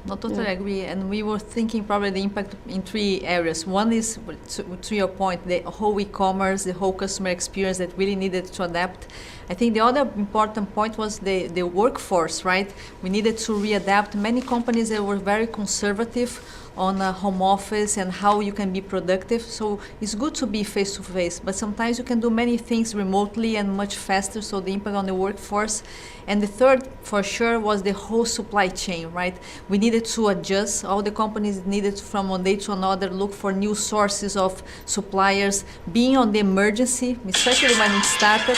No, totally agree. And we were thinking probably the impact in 3 areas. One is, to your point, the whole e-commerce, the whole customer experience that really needed to adapt. I think the other important point was the workforce, right? We needed to readapt. Many companies that were very conservative on home office and how you can be productive. So it's good to be face-to-face, but sometimes you can do many things remotely and much faster, so the impact on the workforce. And the third, for sure, was the whole supply chain, right? We needed to adjust. All the companies needed from one day to another look for new sources of suppliers, being on the emergency, especially when it started.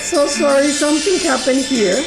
So sorry, something happened here.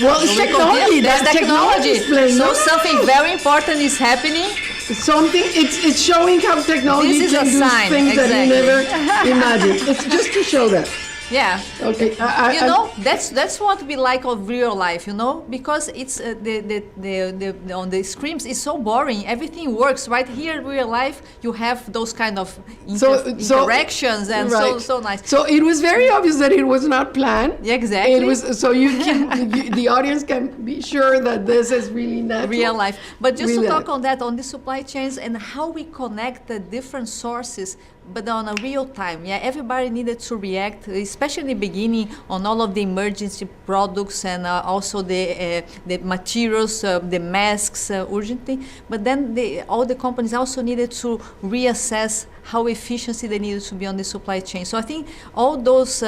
Well, it's technology. That's technology. So something very important is happening. It's showing how technology can do things that you never imagined. It's just to show that. Yeah. Okay. You know, that's what we like of real life, you know, because it's the on the screens it's so boring. Everything works right here in real life. You have those kind of interactions and right. so nice. So it was very obvious that it was not planned. Yeah, exactly. It was so the audience can be sure that this is really natural. Real life. But just Real to talk life. on that, on the supply chains and how we connect the different sources, but on a real time. Yeah, everybody needed to react, especially in the beginning, on all of the emergency products and also the materials, the masks urgently. But then all the companies also needed to reassess how efficiency they needed to be on the supply chain. So I think all those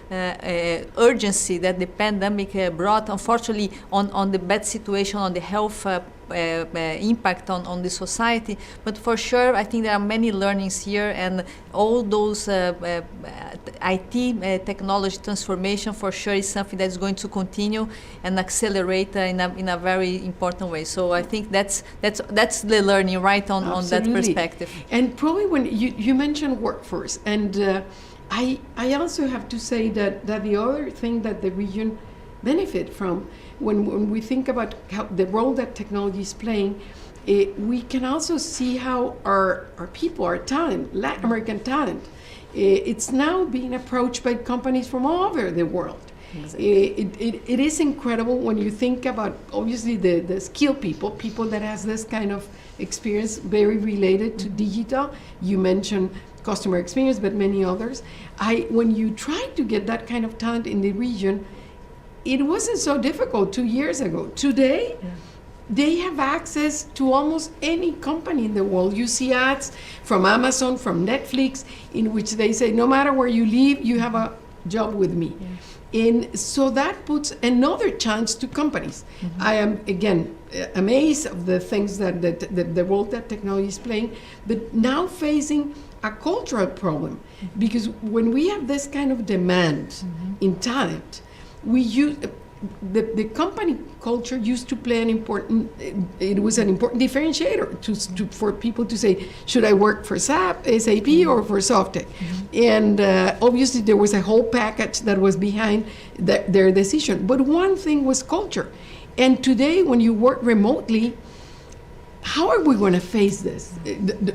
urgency that the pandemic brought, unfortunately, on the bad situation, on the health impact on the society, but for sure I think there are many learnings here, and all those IT technology transformation for sure is something that's going to continue and accelerate in a very important way. So I think that's the learning, right, on that perspective. And probably when you mentioned workforce, and I also have to say that the other thing that the region benefit from when we think about how the role that technology is playing, we can also see how our people, our talent, Latin American talent, it's now being approached by companies from all over the world. Exactly. It is incredible when you think about obviously the skilled people that has this kind of experience very related to digital. You mentioned customer experience, but many others. When you try to get that kind of talent in the region, it wasn't so difficult 2 years ago. Today, they have access to almost any company in the world. You see ads from Amazon, from Netflix, in which they say, no matter where you live, you have a job with me. And so that puts another chance to companies. I am, again, amazed of the things that the role that technology is playing, but now facing a cultural problem. Because when we have this kind of demand in talent, we use the company culture used to play an important differentiator for people to say, should I work for SAP or for Softec? And obviously there was a whole package that was behind their decision. But one thing was culture. And today when you work remotely, how are we going to face this?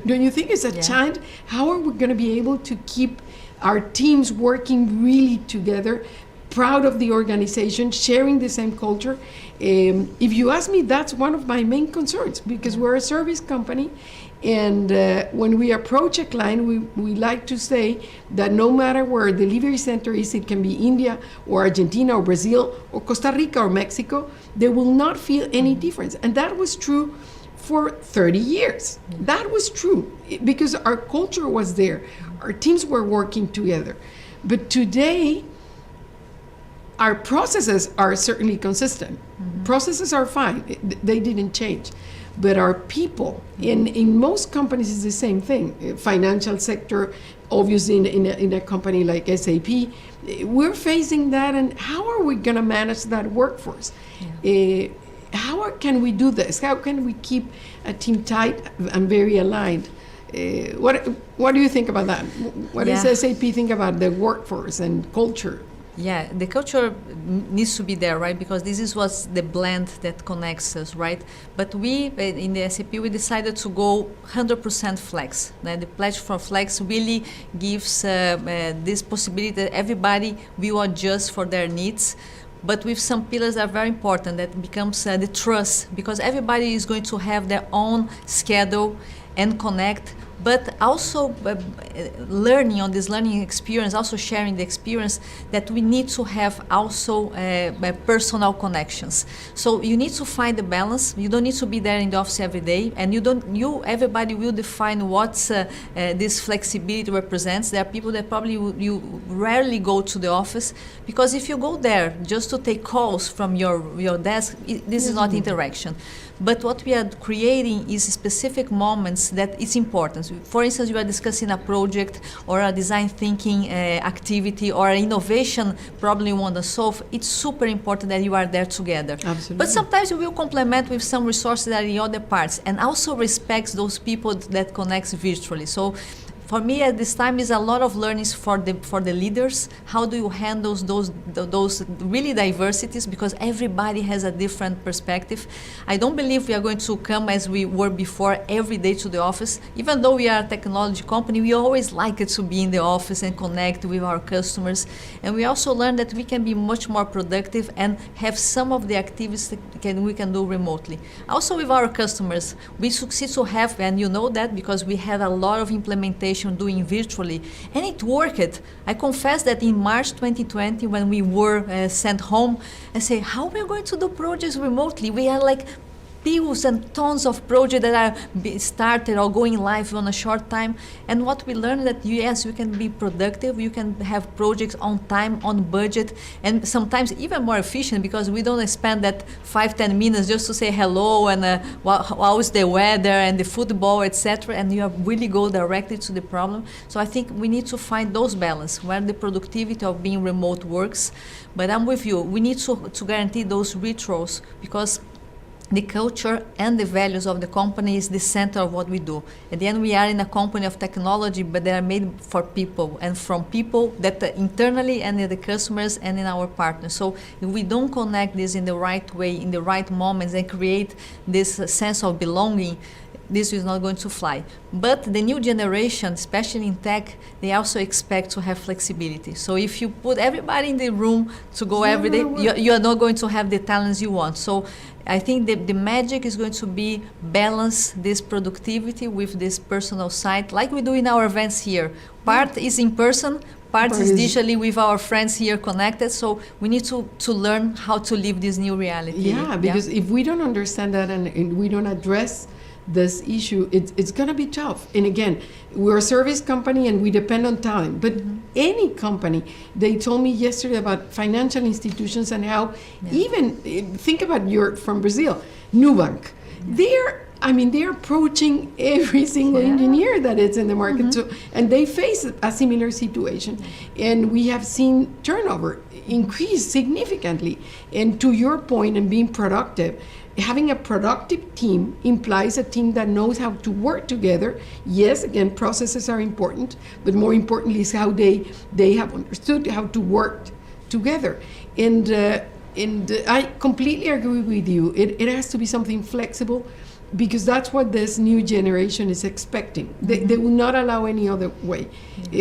Don't you think it's a challenge? How are we going to be able to keep our teams working really together, proud of the organization, sharing the same culture? If you ask me, that's one of my main concerns, because we're a service company, and when we approach a client, we like to say that no matter where the delivery center is, it can be India or Argentina or Brazil or Costa Rica or Mexico, they will not feel any difference. And that was true for 30 years. That was true because our culture was there. Our teams were working together. But today, our processes are certainly consistent. Processes are fine. They didn't change. But our people, in most companies, is the same thing. Financial sector, obviously in a company like SAP, we're facing that. And how are we going to manage that workforce? How can we do this? How can we keep a team tight and very aligned? What do you think about that? What does SAP think about the workforce and culture? Yeah, the culture needs to be there, right? Because this was the blend that connects us, right? But we, in the SAP, we decided to go 100% flex. The pledge for flex really gives this possibility that everybody will adjust for their needs, but with some pillars that are very important, that becomes the trust, because everybody is going to have their own schedule and connect, but also learning on this learning experience, also sharing the experience, that we need to have also personal connections. So you need to find the balance. You don't need to be there in the office every day, and everybody will define what this flexibility represents. There are people that probably you rarely go to the office, because if you go there just to take calls from your desk, this is not interaction. But what we are creating is specific moments that it's important. For instance, you are discussing a project or a design thinking activity or an innovation problem you want to solve. It's super important that you are there together. Absolutely. But sometimes you will complement with some resources that are in other parts, and also respects those people that connects virtually. So for me at this time is a lot of learnings for the leaders. How do you handle those really diversities, because everybody has a different perspective. I don't believe we are going to come as we were before every day to the office. Even though we are a technology company, we always like it to be in the office and connect with our customers. And we also learned that we can be much more productive and have some of the activities that we can do remotely. Also with our customers, we succeed to have, and you know that because we had a lot of implementation doing virtually, and it worked. I confess that in March 2020, when we were sent home, I say, how are we going to do projects remotely? We are like pills and tons of projects that are started or going live on a short time. And what we learned that yes, you can be productive, you can have projects on time, on budget, and sometimes even more efficient, because we don't spend that 5-10 minutes just to say hello and how is the weather and the football, etc. And you really go directly to the problem. So I think we need to find those balance where the productivity of being remote works. But I'm with you. We need to guarantee those rituals, because the culture and the values of the company is the center of what we do. At the end, we are in a company of technology, but they are made for people and from people that internally and in the customers and in our partners. So if we don't connect this in the right way, in the right moments, and create this sense of belonging, this is not going to fly. But the new generation, especially in tech, they also expect to have flexibility. So if you put everybody in the room to go every day, you are not going to have the talents you want. So I think the magic is going to be balance this productivity with this personal side, like we do in our events here. Part is in person, part is digitally with our friends here connected. So we need to learn how to live this new reality. Yeah, because if we don't understand that and we don't address this issue, it's going to be tough. And again, we're a service company and we depend on talent. But any company, they told me yesterday about financial institutions and how even, think about from Brazil, Nubank. They're approaching every single engineer that is in the market. So, and they face a similar situation. And we have seen turnover increase significantly. And to your point, and being productive, having a productive team implies a team that knows how to work together. Yes, again, processes are important, but more importantly is how they have understood how to work together. And I completely agree with you. It has to be something flexible, because that's what this new generation is expecting. They will not allow any other way.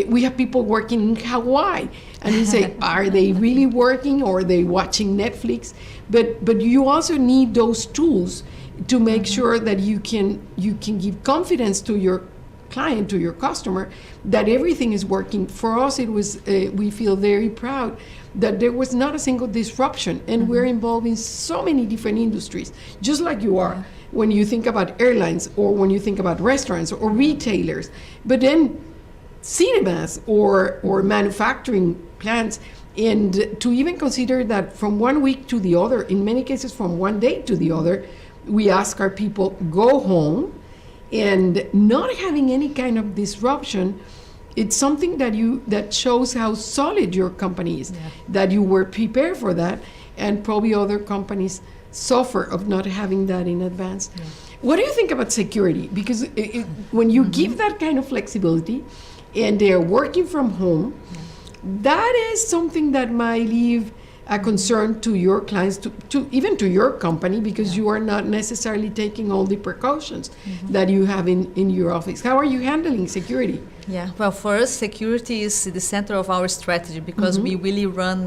We have people working in Hawaii, and you say, are they really working, or are they watching Netflix? But you also need those tools to make sure that you can give confidence to your client, to your customer, that everything is working. For us, it was we feel very proud that there was not a single disruption, and we're involved in so many different industries, just like you are. When you think about airlines, or when you think about restaurants or retailers, but then cinemas or manufacturing plants, and to even consider that from one week to the other, in many cases from one day to the other, we ask our people, go home, and not having any kind of disruption. It's something that shows how solid your company is, that you were prepared for that, and probably other companies suffer of not having that in advance. What do you think about security? Because when you give that kind of flexibility and they're working from home, that is something that might leave a concern to your clients, to even to your company, because you are not necessarily taking all the precautions that you have in your office. How are you handling security? Yeah, well, for us, security is the center of our strategy, because we really run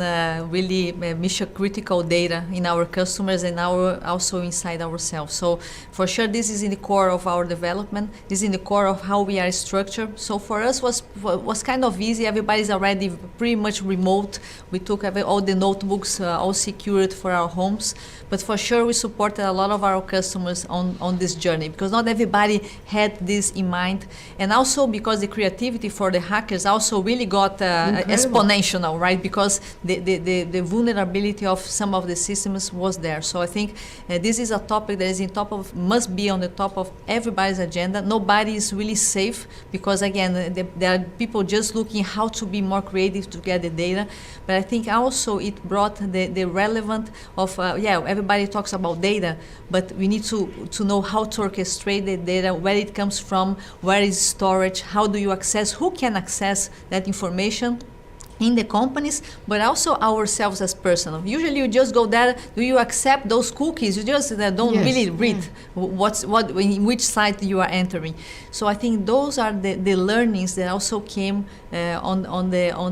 mission-critical data in our customers and also inside ourselves. So for sure, this is in the core of our development. This is in the core of how we are structured. So for us, was kind of easy. Everybody's already pretty much remote. We took all the notebooks, all secured for our homes. But for sure, we supported a lot of our customers on this journey, because not everybody had this in mind. And also because the creativity for the hackers also really got exponential, right? Because the vulnerability of some of the systems was there. So I think this is a topic that is must be on the top of everybody's agenda. Nobody is really safe, because again, there are people just looking how to be more creative to get the data. But I think also it brought the relevant of, everybody talks about data, but we need to know how to orchestrate the data, where it comes from, where is storage, how do you access, who can access that information in the companies, but also ourselves as personal. Usually you just go there, do you accept those cookies? You just don't really read in which site you are entering. So I think those are the learnings that also came on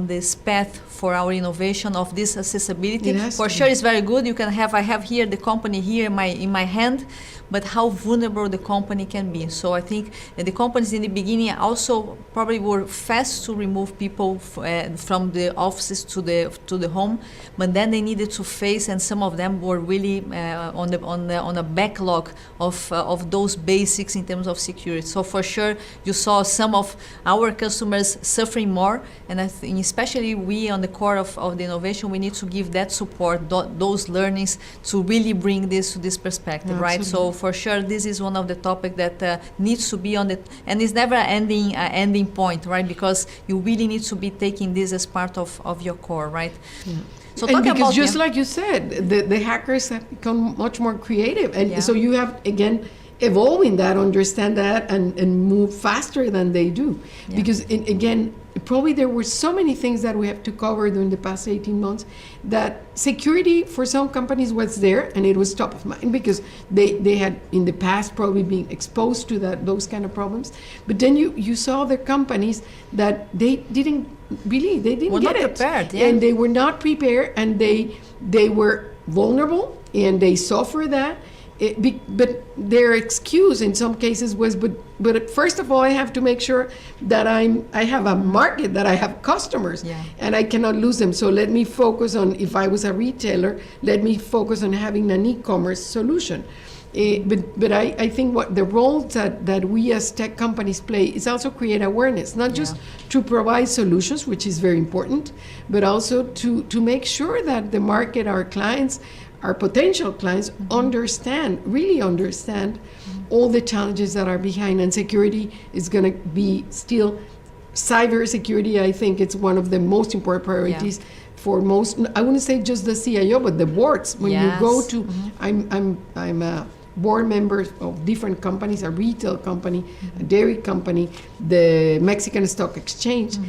this path for our innovation of this accessibility. For sure it's very good. I have here the company here in my hand, but how vulnerable the company can be. So I think the companies in the beginning also probably were fast to remove people from the offices to the home, but then they needed to face, and some of them were really on a backlog of those basics in terms of security. So for sure, you saw some of our customers suffering more, and I think especially we on the core of the innovation, we need to give that support, those learnings to really bring this to this perspective, right? So for sure, this is one of the topics that needs to be on the, and it's never ending point, right? Because you really need to be taking this as part of your core, right? Yeah. So and because just like you said, the hackers have become much more creative, and so you have again evolving that, understand that, and move faster than they do. Yeah. Because again, probably there were so many things that we have to cover during the past 18 months that security for some companies was there and it was top of mind because they had in the past probably been exposed to those kind of problems. But then you saw the companies that they didn't get it. Prepared, and they were not prepared, and they were vulnerable and they suffered that. But their excuse in some cases was, but first of all, I have to make sure that I have a market, that I have customers, and I cannot lose them. So let me focus on, if I was a retailer, let me focus on having an e-commerce solution. But I think what the role that we as tech companies play is also create awareness, not just to provide solutions, which is very important, but also to make sure that the market, our clients, our potential clients really understand all the challenges that are behind, and security is going to be still, cybersecurity, I think it's one of the most important priorities for most, I wouldn't say just the CIO, but the boards. When you go to, I'm a board member of different companies, a retail company, a dairy company, the Mexican Stock Exchange,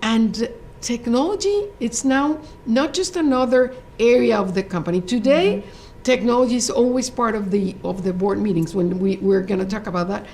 and technology, it's now not just another area of the company. Today, technology is always part of the board meetings when we're going to talk about that.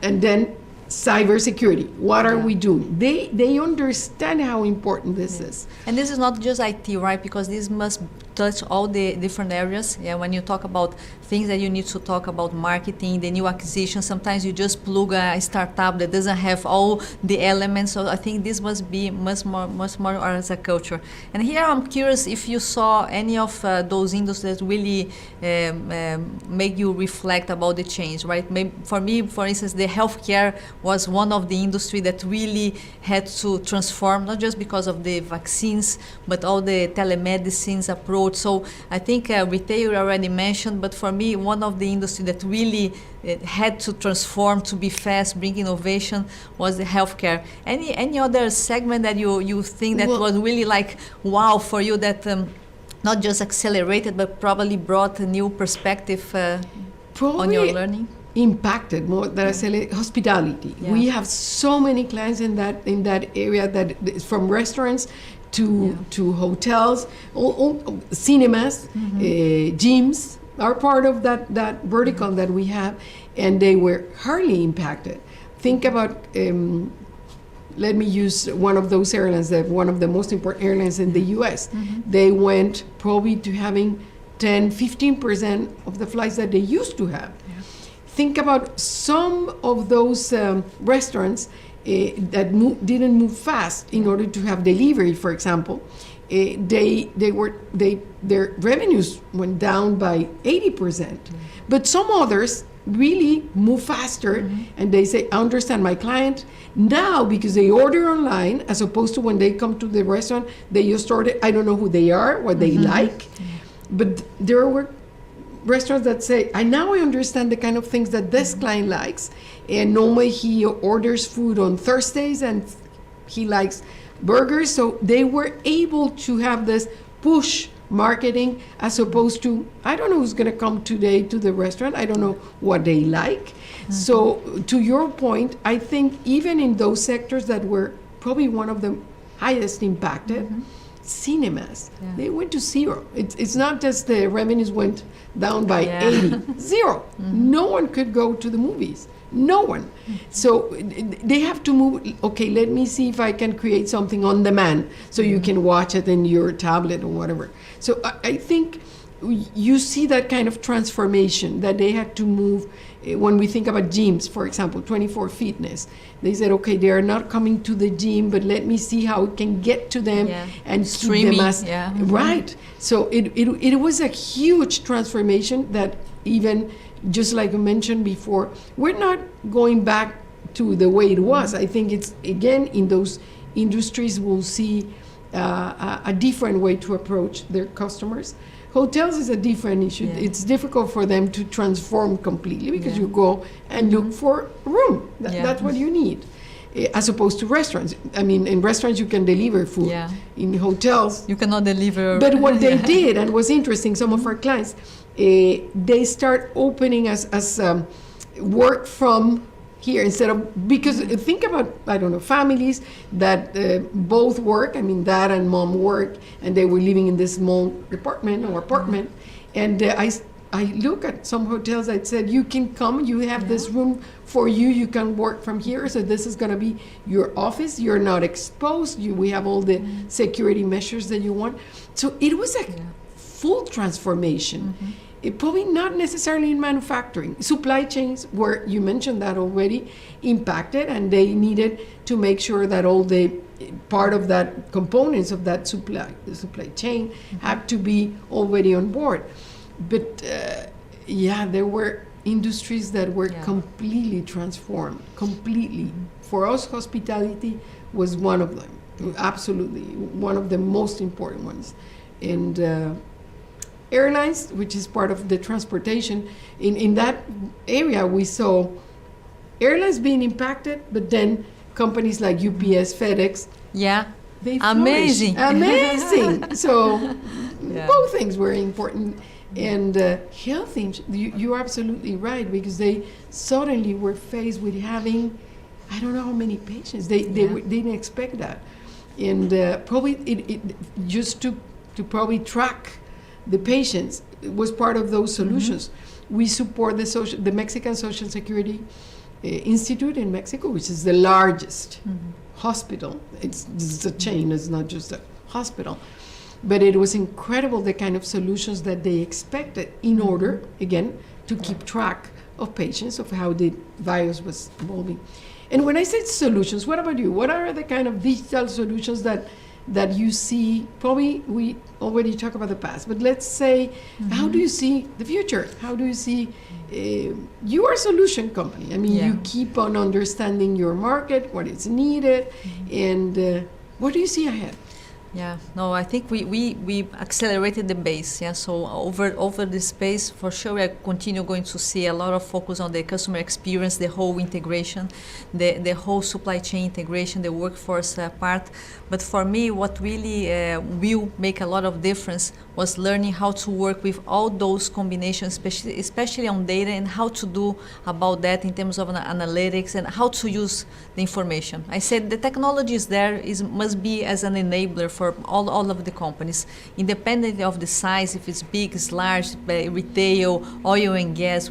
And then cybersecurity, what are we doing? They understand how important this is. And this is not just IT, right? Because this must touch all the different areas. When you talk about things that you need to talk about marketing, the new acquisition, sometimes you just plug a startup that doesn't have all the elements. So I think this must be much more as a culture. And here I'm curious if you saw any of those industries that really make you reflect about the change, right? Maybe for me, for instance, the healthcare was one of the industry that really had to transform, not just because of the vaccines, but all the telemedicine's approach. So I think retail already mentioned, but for me, one of the industry that really had to transform to be fast, bring innovation, was the healthcare. Any other segment that you think that was really like wow for you, that not just accelerated, but probably brought a new perspective on your learning? Impacted more than I say hospitality. We have so many clients in that area, that from restaurants to hotels, all cinemas, gyms are part of that vertical that we have, and they were hardly impacted. Think about, let me use one of those airlines, one of the most important airlines in the US. They went probably to having 10-15% of the flights that they used to have. Think about some of those restaurants that didn't move fast in order to have delivery, for example. Their revenues went down by 80%. But some others really move faster, and they say, I understand my client now, because they order online as opposed to when they come to the restaurant, they just order, I don't know who they are, what they like. But there were restaurants that say, I understand the kind of things that this client likes, and normally he orders food on Thursdays and he likes burgers. So they were able to have this push marketing as opposed to, I don't know who's going to come today to the restaurant, I don't know what they like. So to your point, I think even in those sectors that were probably one of the highest impacted, cinemas, they went to zero. It's not just the revenues went down by 80, zero. No one could go to the movies. No one. So they have to move, okay, let me see if I can create something on demand so you can watch it in your tablet or whatever. So I think you see that kind of transformation that they had to move. When we think about gyms, for example, 24 Fitness, they said, okay, they are not coming to the gym, but let me see how we can get to them and streaming. Keep them as, right. So it was a huge transformation that even, just like you mentioned before, we're not going back to the way it was. I think it's, again, in those industries, we'll see a different way to approach their customers. Hotels is a different issue. It's difficult for them to transform completely because you go and look for a room. That's what you need, as opposed to restaurants. I mean, in restaurants you can deliver food. In hotels you cannot deliver. But what they did, and was interesting, some of our clients, they start opening as work from here instead of, because think about, I don't know, families that both work. I mean, dad and mom work, and they were living in this small apartment. And I look at some hotels. I said, you can come. You have this room for you. You can work from here. So this is going to be your office. You're not exposed. We have all the security measures that you want. So it was a full transformation. It probably not necessarily in manufacturing. Supply chains, where you mentioned that already, impacted, and they needed to make sure that all the part of that components of that supply chain had to be already on board. But there were industries that were completely transformed, completely. For us, hospitality was one of them, absolutely, one of the most important ones. And airlines, which is part of the transportation, in that area we saw airlines being impacted, but then companies like UPS, FedEx, they amazing. So both things were important. And health, you're absolutely right, because they suddenly were faced with having, I don't know how many patients. They didn't expect that. And probably it just to probably track the patients was part of those solutions. We support the Mexican Social Security Institute in Mexico, which is the largest hospital. It's a chain, it's not just a hospital. But it was incredible the kind of solutions that they expected in order, again, to keep track of patients, of how the virus was evolving. And when I say solutions, what about you? What are the kind of digital solutions that you see? Probably we already talked about the past, but let's say, how do you see the future? How do you see, you are a solution company. I mean, you keep on understanding your market, what is needed, and what do you see ahead? I think we accelerated the base. So over this space, for sure, we continue going to see a lot of focus on the customer experience, the whole integration, the whole supply chain integration, the workforce part. But for me, what really will make a lot of difference was learning how to work with all those combinations, especially on data, and how to do about that in terms of analytics and how to use the information. I said the technology is there, must be as an enabler for all of the companies, independently of the size, if it's big, it's large, retail, oil and gas,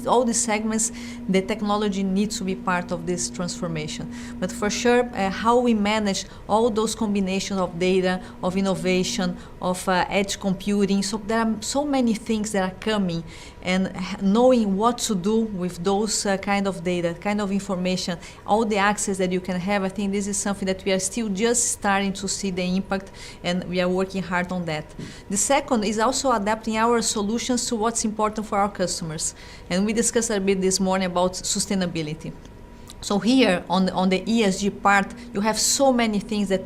all these segments, the technology needs to be part of this transformation. But for sure, how we manage all those combinations of data, of innovation, of edge computing. So there are so many things that are coming, and knowing what to do with those kind of data, kind of information, all the access that you can have, I think this is something that we are still just starting to see the impact, and we are working hard on that. The second is also adapting our solutions to what's important for our customers. And we discussed a bit this morning about sustainability. So here on the ESG part, you have so many things that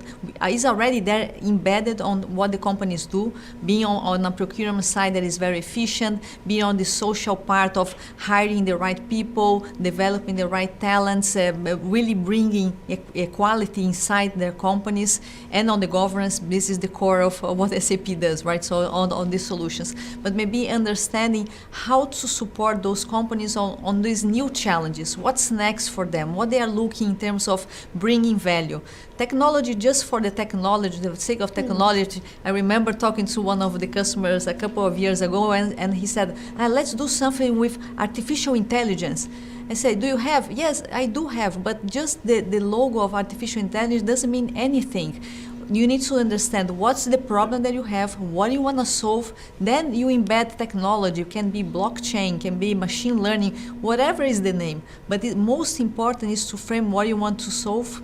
is already there embedded on what the companies do, being on a procurement side that is very efficient, being on the social part of hiring the right people, developing the right talents, really bringing equality inside their companies, and on the governance, this is the core of what SAP does, right? So on these solutions. But maybe understanding how to support those companies on these new challenges, what's next for them, what they are looking in terms of bringing value. Technology, just for the technology, the sake of technology. I remember talking to one of the customers a couple of years ago, and he said, let's do something with artificial intelligence. I said, do you have? Yes, I do have, but just the logo of artificial intelligence doesn't mean anything. You need to understand what's the problem that you have, what you want to solve, then you embed technology. It can be blockchain, can be machine learning, whatever is the name. But the most important is to frame what you want to solve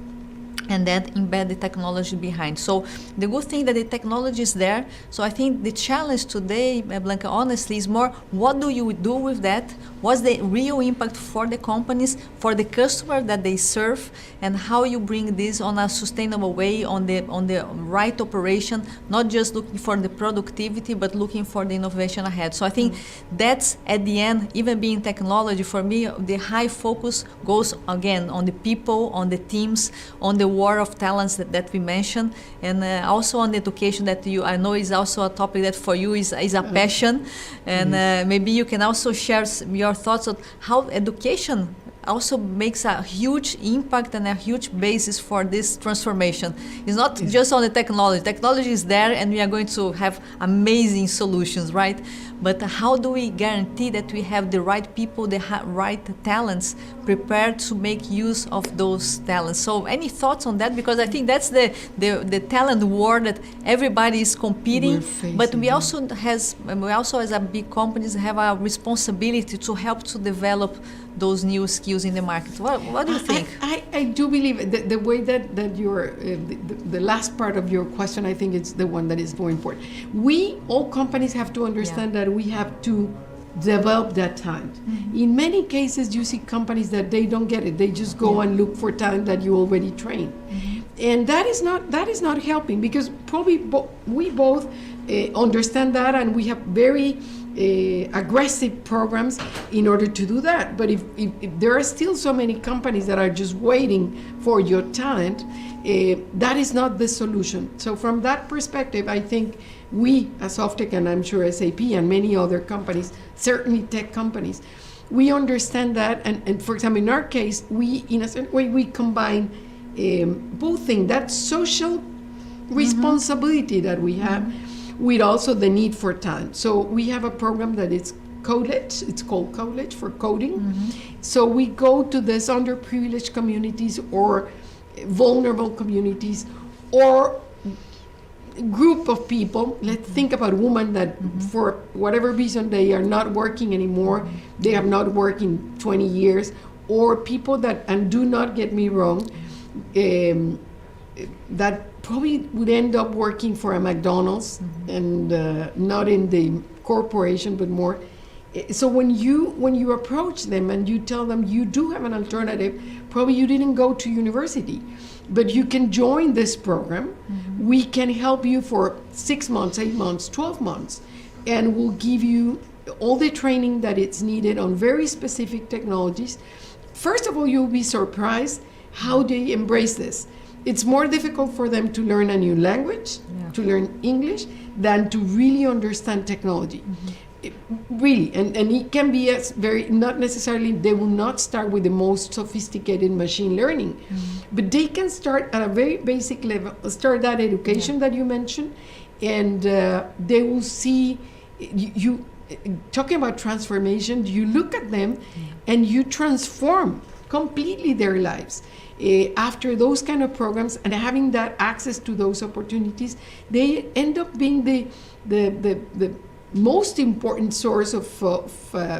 and then embed the technology behind. So the good thing that the technology is there. So I think the challenge today, Blanca, honestly, is more what do you do with that? What's the real impact for the companies, for the customer that they serve, and how you bring this on a sustainable way, on the right operation, not just looking for the productivity, but looking for the innovation ahead. So I think that's at the end, even being technology, for me, the high focus goes again on the people, on the teams, on the war of talents that we mentioned, and also on the education that I know is also a topic that for you is a passion, and maybe you can also share your thoughts on how education also makes a huge impact and a huge basis for this transformation. It's not just on the technology. Technology is there and we are going to have amazing solutions, right? But how do we guarantee that we have the right people, the right talents prepared to make use of those talents? So any thoughts on that? Because I think that's the talent war that everybody is competing, but we also as a big companies have a responsibility to help to develop those new skills in the market. What do you think? I do believe the way that your the last part of your question, I think it's the one that is more important. All companies have to understand that we have to develop that talent. Mm-hmm. In many cases, you see companies that they don't get it. They just go and look for talent that you already trained. Mm-hmm. And that is not helping, because probably we both understand that, and we have very aggressive programs in order to do that. But if there are still so many companies that are just waiting for your talent, that is not the solution. So from that perspective, I think we as Softec, and I'm sure SAP and many other companies, certainly tech companies, we understand that, and for example, in our case, we, in a certain way, we combine both things, that social responsibility that we have, with also the need for talent. So we have a program that is college. It's called College for Coding. Mm-hmm. So we go to these underprivileged communities or vulnerable communities or group of people. Let's think about women that for whatever reason they are not working anymore. They have not worked in 20 years. Or people that, and do not get me wrong, that probably would end up working for a McDonald's and not in the corporation, but more. So when you approach them and you tell them you do have an alternative, probably you didn't go to university, but you can join this program. Mm-hmm. We can help you for 6 months, 8 months, 12 months, and we'll give you all the training that it's needed on very specific technologies. First of all, you'll be surprised how they embrace this. It's more difficult for them to learn a new language, to learn English, than to really understand technology. Mm-hmm. Really, and it can be not necessarily, they will not start with the most sophisticated machine learning, but they can start at a very basic level, start that education that you mentioned, and they will see, you talking about transformation, you look at them and you transform completely their lives. After those kind of programs and having that access to those opportunities, they end up being the most important source of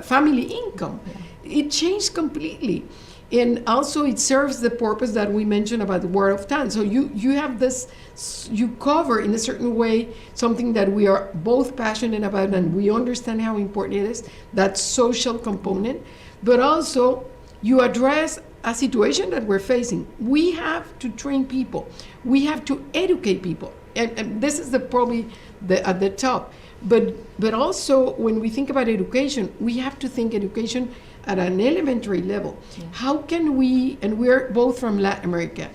family income. It changed completely. And also it serves the purpose that we mentioned about the war of talent. So you have this, you cover in a certain way something that we are both passionate about and we understand how important it is, that social component, but also you address a situation that we're facing. We have to train people. We have to educate people. And this is probably at the top. But also, when we think about education, we have to think education at an elementary level. Yeah. How can we, and we're both from Latin America,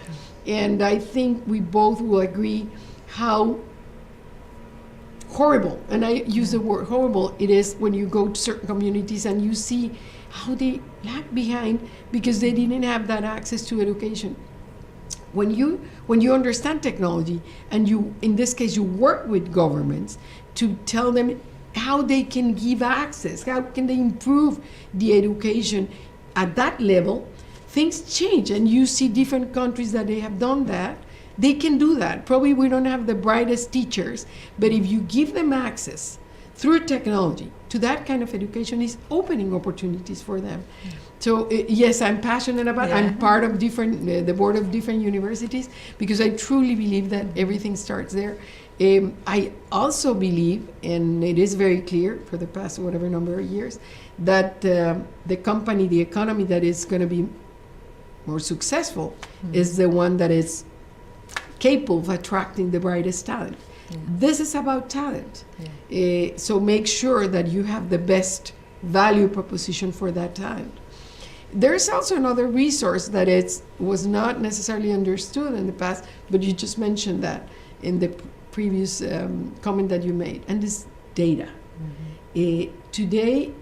and I think we both will agree how horrible, and I use the word horrible, it is when you go to certain communities and you see how they lag behind because they didn't have that access to education. When you understand technology and you, in this case, you work with governments to tell them how they can give access, how can they improve the education at that level, things change. And you see different countries that they have done that. They can do that. Probably we don't have the brightest teachers, but if you give them access through technology to that kind of education, is opening opportunities for them. So yes, I'm passionate about it. I'm part of the board of different universities because I truly believe that everything starts there. I also believe, and it is very clear for the past whatever number of years, that the economy that is going to be more successful is the one that is capable of attracting the brightest talent. Yeah. This is about talent. Yeah. So make sure that you have the best value proposition for that talent. There's also another resource that was not necessarily understood in the past, but you just mentioned that in the previous comment that you made, and this data. Mm-hmm. Today,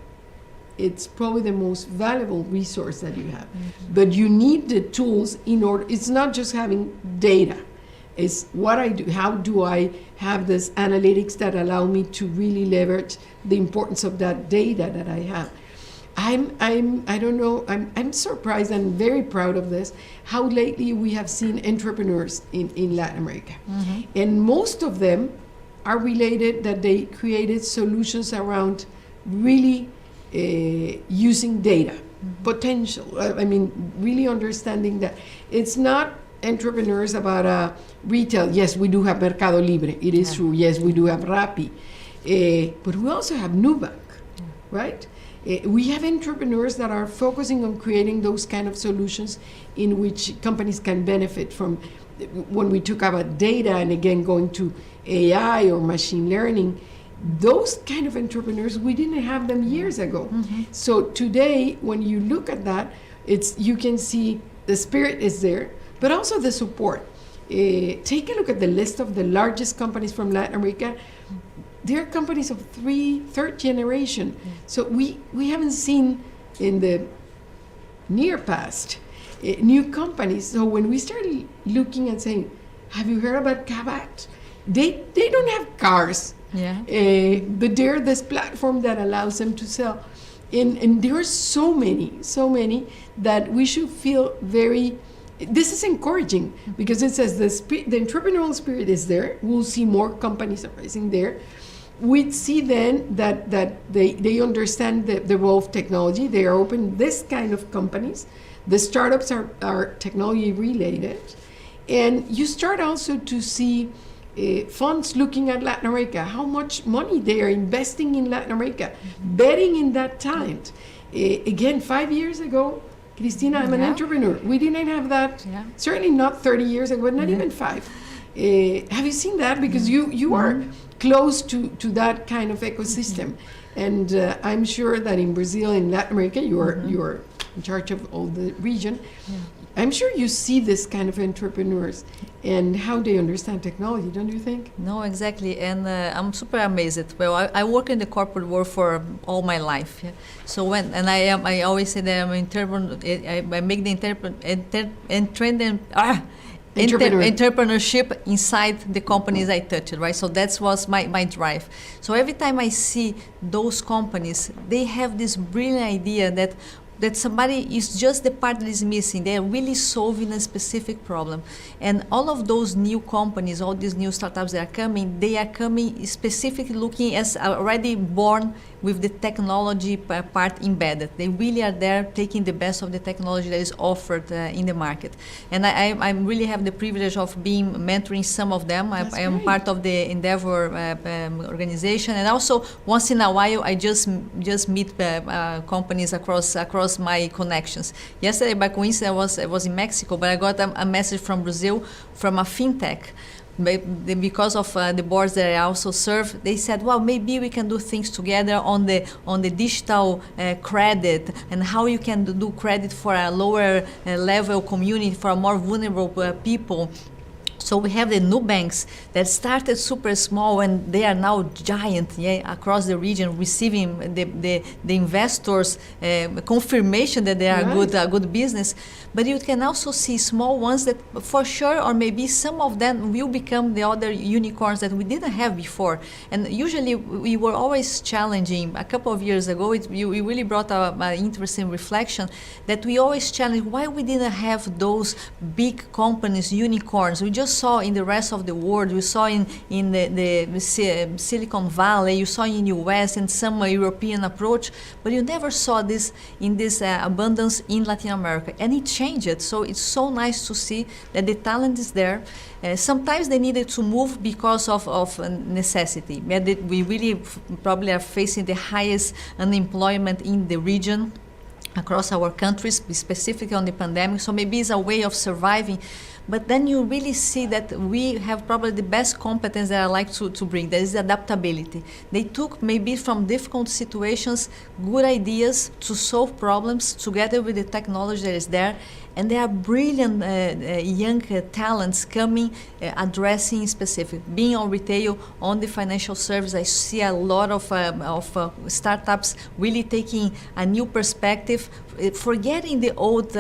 it's probably the most valuable resource that you have, but you need the tools in order. It's not just having data. It's what I do. How do I have this analytics that allow me to really leverage the importance of that data that I have? I'm surprised and very proud of this, how lately we have seen entrepreneurs in Latin America. Mm-hmm. And most of them are related that they created solutions around really using data, potential. I mean, really understanding that it's not entrepreneurs about retail. Yes, we do have Mercado Libre. It is true. Yes, we do have Rappi. But we also have Nubank, right? We have entrepreneurs that are focusing on creating those kind of solutions in which companies can benefit from. When we talk about data and again going to AI or machine learning, those kind of entrepreneurs, we didn't have them years ago. Mm-hmm. So today, when you look at that, you can see the spirit is there, but also the support. Take a look at the list of the largest companies from Latin America. They're companies of third generation. So we haven't seen in the near past new companies. So when we started looking and saying, have you heard about Kabat? They don't have cars, but they're this platform that allows them to sell. And there are so many that we should feel very, this is encouraging because it says the entrepreneurial spirit is there. We'll see more companies arising there. We see then that they understand the role of technology. They are open this kind of companies. The startups are technology related. And you start also to see funds looking at Latin America, how much money they are investing in Latin America, betting in that talent. Again, 5 years ago, Cristina, I'm an entrepreneur. We didn't have that, certainly not 30 years ago, but not even 5. Have you seen that? Because you are close to that kind of ecosystem. And I'm sure that in Brazil, in Latin America, you are in charge of all the region. I'm sure you see this kind of entrepreneurs and how they understand technology, don't you think? No, exactly. And I'm super amazed. Well, I work in the corporate world for all my life. Yeah? So I always say that I'm I make the entrepreneurship inside the companies I touched, right? So that was my drive. So every time I see those companies, they have this brilliant idea that somebody is just the part that is missing. They are really solving a specific problem. And all of those new companies, all these new startups that are coming, they are coming specifically looking as already born with the technology part embedded. They really are there taking the best of the technology that is offered in the market. And I really have the privilege of being mentoring some of them. I am part of the Endeavor organization, and also once in a while I just meet companies across my connections. Yesterday, by coincidence, I was in Mexico, but I got a message from Brazil from a fintech. Because of the boards that I also serve, they said, well, maybe we can do things together on the digital credit, and how you can do credit for a lower level community, for a more vulnerable people. So we have the new banks that started super small, and they are now giant across the region, receiving the investors' confirmation that they are good business. But you can also see small ones that for sure, or maybe some of them will become the other unicorns that we didn't have before. And usually we were always challenging. A couple of years ago, you really brought an interesting reflection that we always challenge why we didn't have those big companies, unicorns. We just saw in the rest of the world, we saw in the Silicon Valley, you saw in US and some European approach, but you never saw this in this abundance in Latin America. And it changed. So it's so nice to see that the talent is there. Sometimes they needed to move because of necessity. We really probably are facing the highest unemployment in the region across our countries, specifically on the pandemic. So maybe it's a way of surviving. But then you really see that we have probably the best competence that I like to bring. That is adaptability. They took maybe from difficult situations, good ideas to solve problems together with the technology that is there. And there are brilliant young talents coming, addressing specific. Being on retail, on the financial service, I see a lot of startups really taking a new perspective, forgetting the old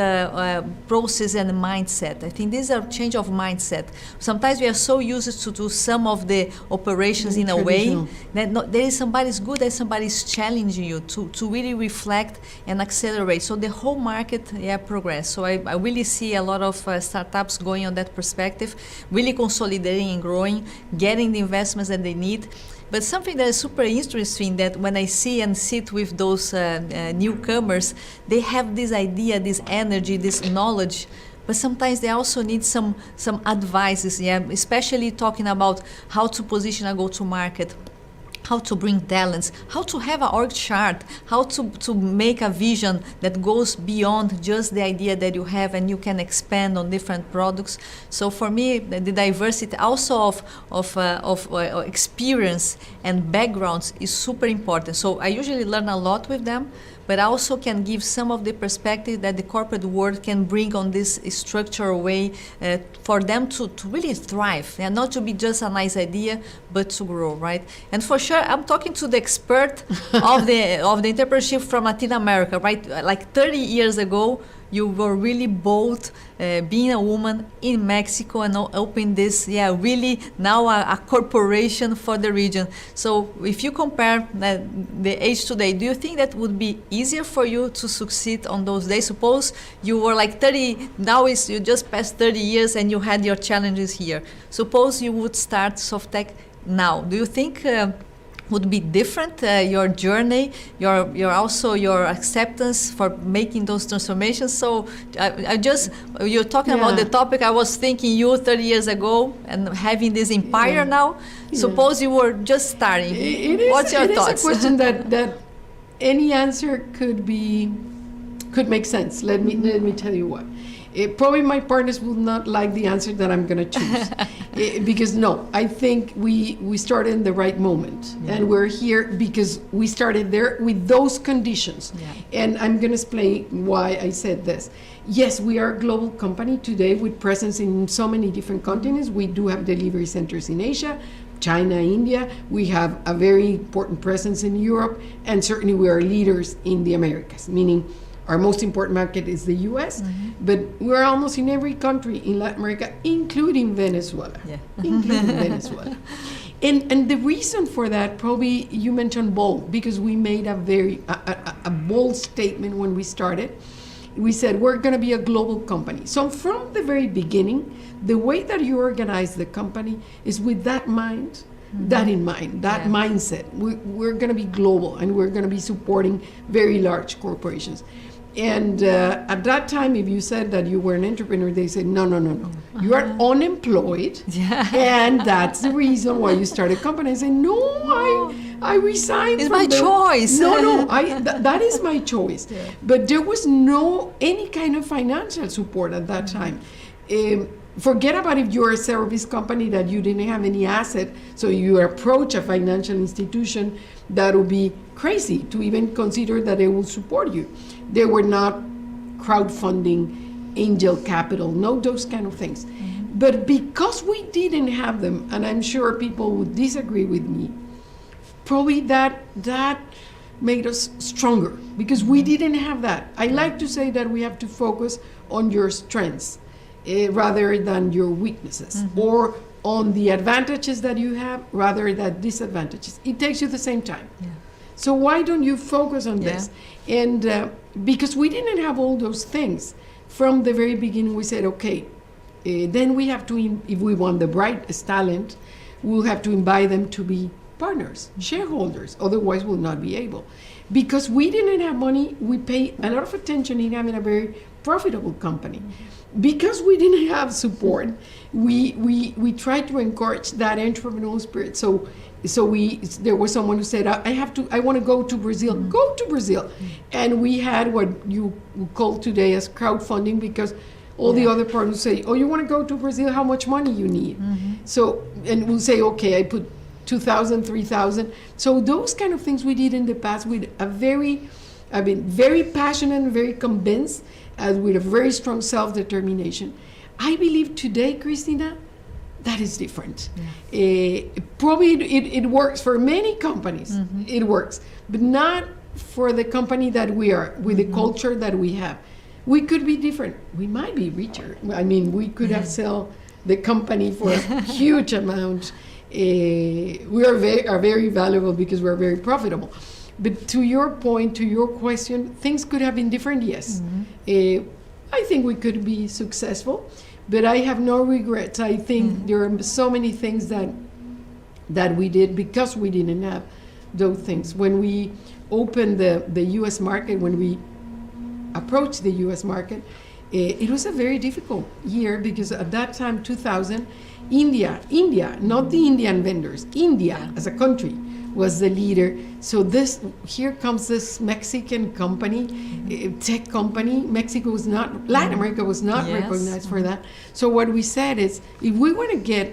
process and mindset. I think this is a change of mindset. Sometimes we are so used to do some of the operations in a way that there is somebody's good and somebody's challenging you to really reflect and accelerate. So the whole market progress. So I really see a lot of startups going on that perspective, really consolidating and growing, getting the investments that they need. But something that is super interesting, that when I see and sit with those newcomers, they have this idea, this energy, this knowledge, but sometimes they also need some advices, especially talking about how to position a go-to-market, how to bring talents, how to have an org chart, how to make a vision that goes beyond just the idea that you have and you can expand on different products. So for me, the diversity also of experience and backgrounds is super important. So I usually learn a lot with them, but I also can give some of the perspective that the corporate world can bring on this structural way for them to really thrive, and not to be just a nice idea, but to grow, right? And for sure, I'm talking to the expert of the entrepreneurship from Latin America, right? Like 30 years ago, you were really bold being a woman in Mexico and opening this, really now a corporation for the region. So if you compare the age today, do you think that would be easier for you to succeed on those days? Suppose you were like 30, now you just passed 30 years and you had your challenges here. Suppose you would start SoftTech now. Do you think would be different, your journey, your acceptance for making those transformations? So you're talking about the topic, I was thinking you 30 years ago and having this empire now. Suppose you were just starting. What's your thoughts? It's a question that any answer could make sense. Let me tell you what. Probably my partners will not like the answer that I'm going to choose. Because no, I think we started in the right moment. And we're here because we started there with those conditions. And I'm going to explain why I said this. Yes, we are a global company today with presence in so many different continents. We do have delivery centers in Asia, China, India. We have a very important presence in Europe. And certainly we are leaders in the Americas, meaning our most important market is the US, but we're almost in every country in Latin America, including Venezuela. Including Venezuela. And the reason for that, probably you mentioned bold, because we made a bold statement when we started. We said we're going to be a global company. So from the very beginning, the way that you organize the company is with that mind, that in mind, that mindset. We're going to be global, and we're going to be supporting very large corporations. And at that time, if you said that you were an entrepreneur, they said, no. You are unemployed, and that's the reason why you started a company. I said, no, I resigned. It's my choice. No, that is my choice. Yeah. But there was no any kind of financial support at that time. Forget about if you're a service company that you didn't have any asset, so you approach a financial institution, that would be crazy to even consider that they will support you. They were not crowdfunding, angel capital, no those kind of things. But because we didn't have them, and I'm sure people would disagree with me, probably that made us stronger, because we didn't have that. I like to say that we have to focus on your strengths rather than your weaknesses, or on the advantages that you have rather than disadvantages. It takes you the same time. Yeah. So why don't you focus on this? And because we didn't have all those things from the very beginning, we said, okay, then we have to, if we want the brightest talent, we'll have to invite them to be partners, shareholders, otherwise we'll not be able. Because we didn't have money, we pay a lot of attention in having a very profitable company. Because we didn't have support, we tried to encourage that entrepreneurial spirit. So there was someone who said, I want to go to Brazil. Go to Brazil. And we had what you call today as crowdfunding, because all the other partners say, oh, you want to go to Brazil? How much money you need? So, and we'll say, okay, I put 2,000, 3,000. So those kind of things we did in the past with very passionate and very convinced, with a very strong self-determination. I believe today, Cristina, that is different. Probably it works for many companies. It works, but not for the company that we are, with the culture that we have. We could be different. We might be richer. I mean, we could have sell the company for a huge amount. We are very valuable because we're very profitable. But to your point, to your question, things could have been different, yes. I think we could be successful, but I have no regrets. I think there are so many things that we did because we didn't have those things. When we opened the U.S. market, when we approached the U.S. market, it was a very difficult year, because at that time, 2000, India, not the Indian vendors, India as a country was the leader. So here comes this Mexican company, tech company. Mexico was not, Latin America was not recognized for that. So what we said is, if we want to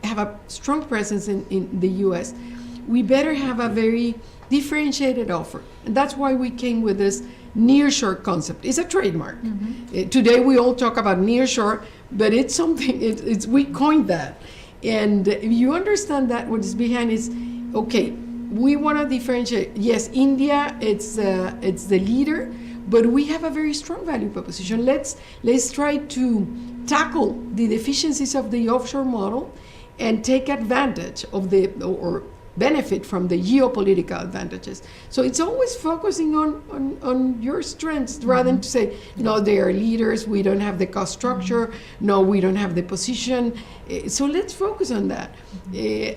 have a strong presence in the U.S., we better have a very differentiated offer. And that's why we came with this nearshore concept. It's a trademark. Today we all talk about nearshore, but it's something, we coined that. And if you understand that, what is behind is, okay, we want to differentiate. Yes, India, it's the leader, but we have a very strong value proposition. Let's try to tackle the deficiencies of the offshore model and take advantage of or benefit from the geopolitical advantages. So it's always focusing on your strengths rather than to say, no, they are leaders, we don't have the cost structure, no, we don't have the position. So let's focus on that.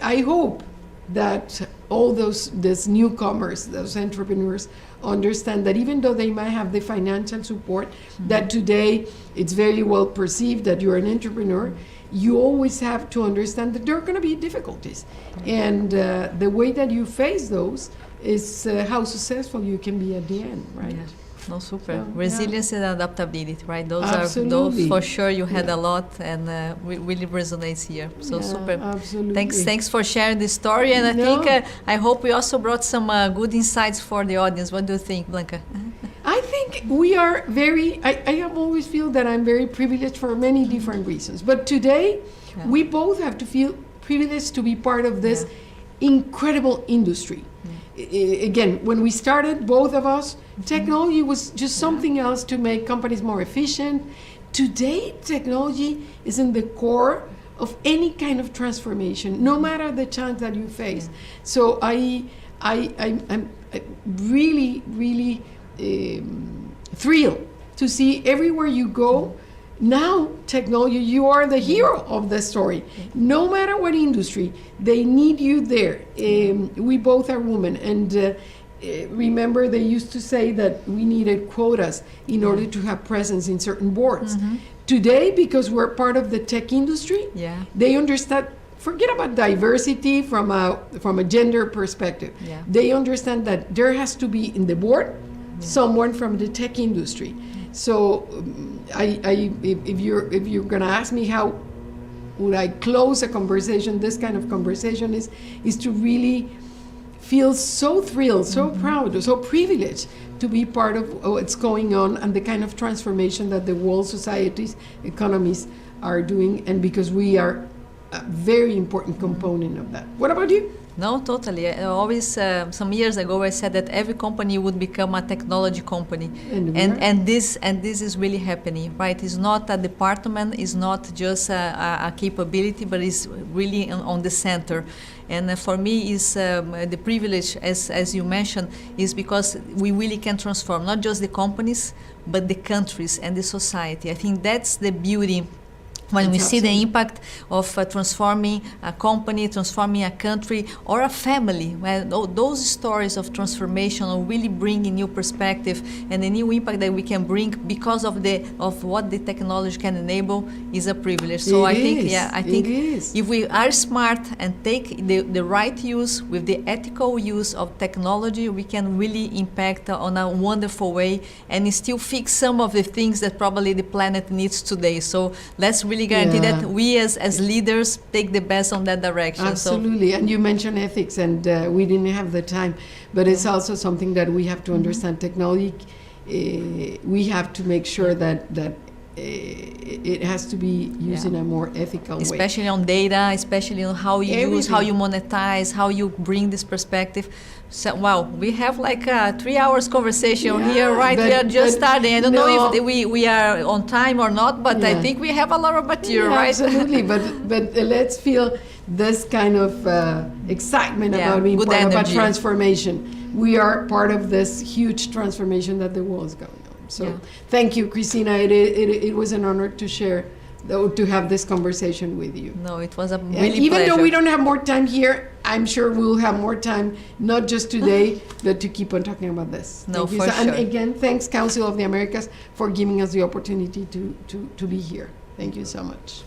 I hope that all these newcomers, those entrepreneurs, understand that even though they might have the financial support, that today it's very well perceived that you're an entrepreneur, you always have to understand that there are going to be difficulties. And the way that you face those is how successful you can be at the end, right? Yeah. No, super. So, resilience and adaptability, right? Those absolutely. Are those for sure. You had a lot, and really resonates here. So super. Absolutely. Thanks for sharing the story, and I think I hope we also brought some good insights for the audience. What do you think, Blanca? I think we are I have always feel that I'm very privileged for many different reasons. But today, we both have to feel privileged to be part of this incredible industry. Again, when we started, both of us, technology was just something else to make companies more efficient. Today, technology is in the core of any kind of transformation, no matter the challenge that you face. So I'm really, really thrilled to see everywhere you go, Now, technology, you are the hero of the story. No matter what industry, they need you there. We both are women, and remember they used to say that we needed quotas in order to have presence in certain boards. Today, because we're part of the tech industry, they understand. Forget about diversity from a gender perspective. They understand that there has to be in the board someone from the tech industry. So, if you're gonna ask me how would I close a conversation, this kind of conversation is to really feel so thrilled, so proud, so privileged to be part of what's going on and the kind of transformation that the world societies, economies are doing, and because we are a very important component of that. What about you? No, totally. I always, some years ago, I said that every company would become a technology company, and this is really happening, right? It's not a department, it's not just a capability, but it's really on the center. And for me, is the privilege, as you mentioned, is because we really can transform not just the companies, but the countries and the society. I think that's the beauty. When we see the impact of transforming a company, transforming a country, or a family, well, those stories of transformation are really bringing new perspective and the new impact that we can bring because of what the technology can enable is a privilege. So I think if we are smart and take the right use with the ethical use of technology, we can really impact on a wonderful way and still fix some of the things that probably the planet needs today. So let's really guarantee that we as leaders take the best on that direction. Absolutely. And you mentioned ethics, and we didn't have the time, but it's also something that we have to understand. Technology, we have to make sure that it has to be used in a more ethical way. Especially on data, especially on how you use, how you monetize, how you bring this perspective. So, wow, we have like a 3 hours conversation here, right? We are just starting. I don't know if we are on time or not, but I think we have a lot of material, right? Absolutely, but let's feel this kind of excitement about being part of a transformation. We are part of this huge transformation that the world is going on. So thank you, Cristina. It was an honor to share, to have this conversation with you. No, it was a really even pleasure. though we don't have more time here, I'm sure we'll have more time, not just today, but to keep on talking about this. No, for sure. sure. And again, thanks, Council of the Americas, for giving us the opportunity to be here. Thank you so much.